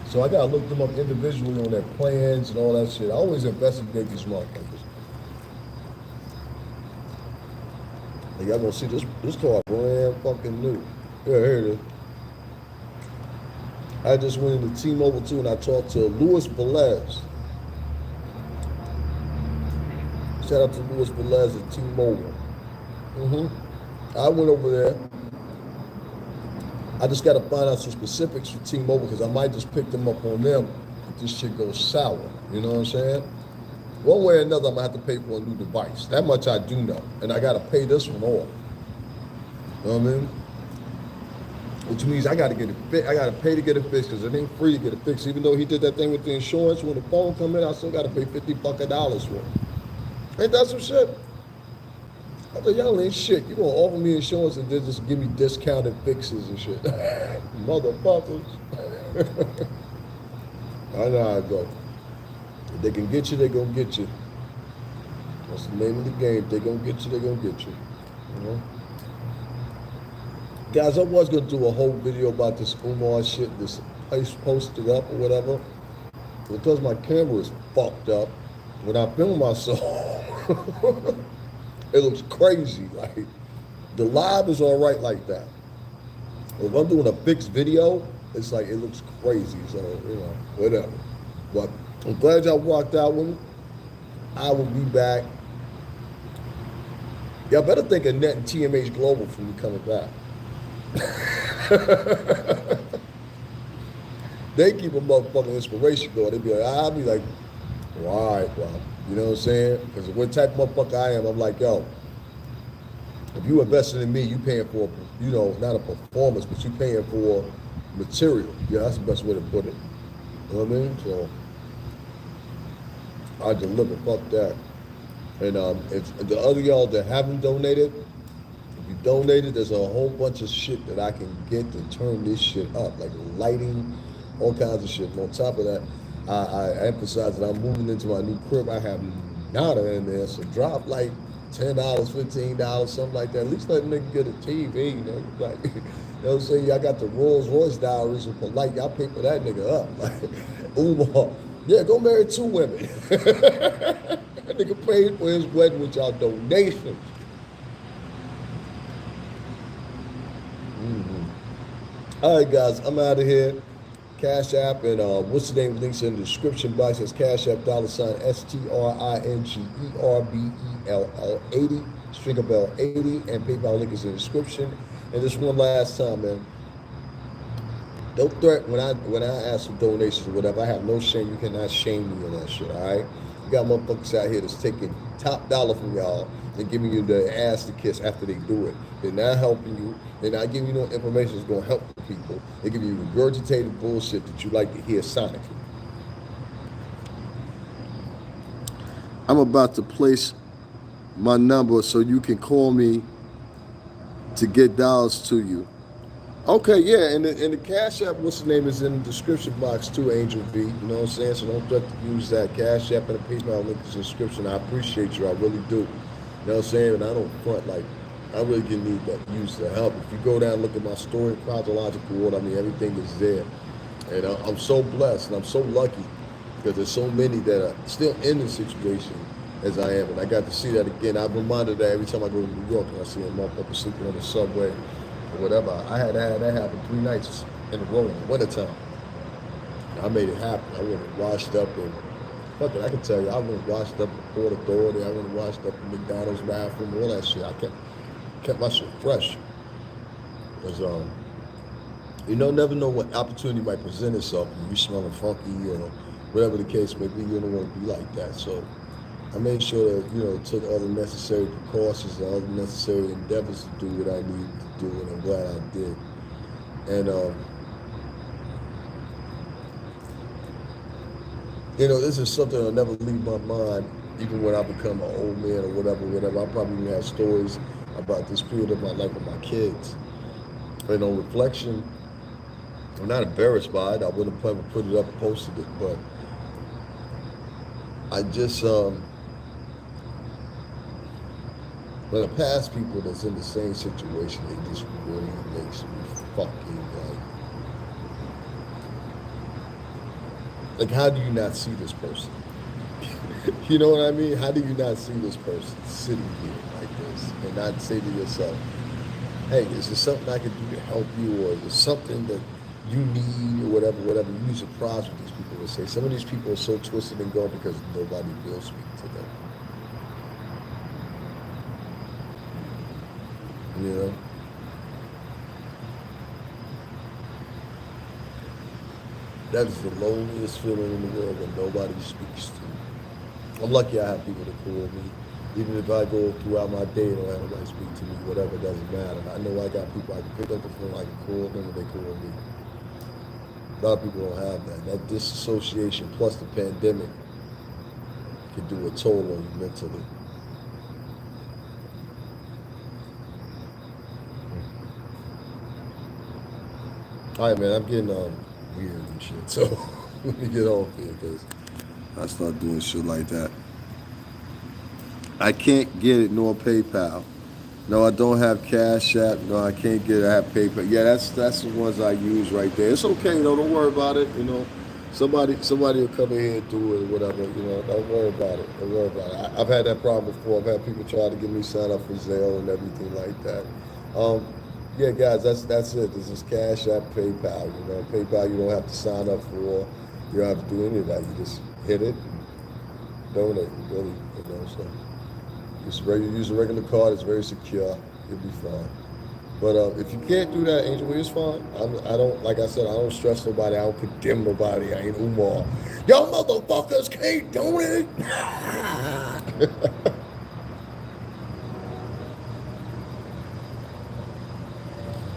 So I gotta look them up individually on their plans and all that shit. I always investigate these motherfuckers. Like y'all gonna see this car brand fucking new. Yeah, here it is. I just went into T-Mobile too and I talked to Louis Velez. Shout out to Louis Velez at T-Mobile. I went over there. I just got to find out some specifics for T-Mobile because I might just pick them up on them if this shit goes sour. You know what I'm saying? One way or another, I'm going to have to pay for a new device. That much I do know. And I got to pay this one off. You know what I mean? Which means I got to get it fixed. I got to pay to get it fixed because it ain't free to get it fixed. Even though he did that thing with the insurance, when the phone come in, I still got to pay $50 for it. Ain't that some shit? I thought y'all ain't shit. You gonna offer me insurance and then just give me discounted fixes and shit. Motherfuckers. I know how it go. If they can get you, they gonna get you. That's the name of the game. If they gonna get you, they gonna get you. You know? Guys, I was gonna do a whole video about this Umar shit, this place posted up or whatever. Because my camera is fucked up, when I film myself, it looks crazy. Like the live is all right like that. If I'm doing a fixed video, it's like it looks crazy. So you know, whatever. But I'm glad y'all walked out with me. I will be back. Y'all better think of Net and TMH Global for me coming back. They keep a motherfucking inspiration going. They be like, I'll be like, well, all right, well, you know what I'm saying? Because what type of motherfucker I am, I'm like, yo, if you invested in me, you paying for, you know, not a performance, but you paying for material. Yeah, that's the best way to put it. You know what I mean? So I deliver, fuck that. And if the other y'all that haven't donated, if you donated, there's a whole bunch of shit that I can get to turn this shit up, like lighting, all kinds of shit. And on top of that, I emphasize that I'm moving into my new crib. I have nada in there, so drop like $10, $15, something like that. At least let a nigga get a TV, you know. Like, you know what I'm saying? Y'all got the Rolls Royce Diaries with Polite. Y'all paper that nigga up. Like, Umar, yeah, go marry 2 women. That nigga paid for his wedding with y'all donations. All right, guys, I'm out of here. Cash App and what's the name? Links in the description box. It's Cash App $ STRINGERBELL 80 Stringer Bell 80, and PayPal link is in the description. And just one last time, man. Don't threat when I ask for donations or whatever. I have no shame. You cannot shame me on that shit. All right. You got motherfuckers out here that's taking top dollar from y'all and giving you the ass to kiss after they do it. They're not helping you. They're not giving you no information that's gonna help the people. They give you regurgitated bullshit that you like to hear sonically. I'm about to place my number so you can call me to get dollars to you. Okay, yeah, and the Cash App, what's the name, is in the description box too, Angel V. You know what I'm saying? So don't threat to use that. Cash App and the PayPal link is in the description. I appreciate you, I really do. You know what I'm saying? And I don't front, like, I really can need that use the help. If you go down and look at my story in chronological order, I mean, everything is there. And I'm so blessed and I'm so lucky because there's so many that are still in the situation as I am. And I got to see that again. I'm reminded that every time I go to New York and I see a motherfucker sleeping on the subway or whatever. I had that happen 3 nights in a row in the wintertime. I made it happen. I went and washed up and fuck it, I can tell you, I went and washed up in Port Authority, I went and washed up in McDonald's bathroom, all that shit. I kept my shit fresh. Because you never know what opportunity might present itself. You smelling funky or whatever the case may be, you don't want to be like that. So I made sure that, took all the necessary precautions and all the necessary endeavors to do what I needed to do, and I'm glad I did. And, this is something that'll never leave my mind, even when I become an old man or whatever. I probably have stories about this period of my life with my kids. And on reflection, I'm not embarrassed by it. I wouldn't have put it up and posted it, but I just, when I pass people that's in the same situation, it just really makes me fucking like, how do you not see this person? You know what I mean? How do you not see this person sitting here like this and not say to yourself, hey, is there something I can do to help you, or is there something that you need, or whatever? You'd be surprised what these people will say. Some of these people are so twisted and gone because nobody will speak to them. You know? That is the loneliest feeling in the world when nobody speaks to you. I'm lucky I have people that call me. Even if I go throughout my day and don't have nobody speak to me, whatever, it doesn't matter. I know I got people I can pick up the phone, I can call them, and they call me. A lot of people don't have that. That disassociation plus the pandemic can do a toll on you mentally. All right, man, I'm getting weird and shit. So let me get off here because I start doing shit like that. I can't get it nor PayPal. No, I don't have Cash App. No, I can't get it. I have PayPal. Yeah, that's the ones I use right there. It's okay though. Don't worry about it. Somebody will come in here and do it or whatever. Don't worry about it. Don't worry about it. I've had that problem before. I've had people try to get me signed up for Zelle and everything like that. Yeah, guys, that's it. This is Cash App, PayPal. PayPal you don't have to sign up for. You don't have to do any of that. You just hit it, and donate. Really, so use a regular card. It's very secure. You'll be fine. But if you can't do that, Angel, it's fine. I don't, like I said, I don't stress nobody. I don't condemn nobody. I ain't Umar. Y'all motherfuckers can't do it.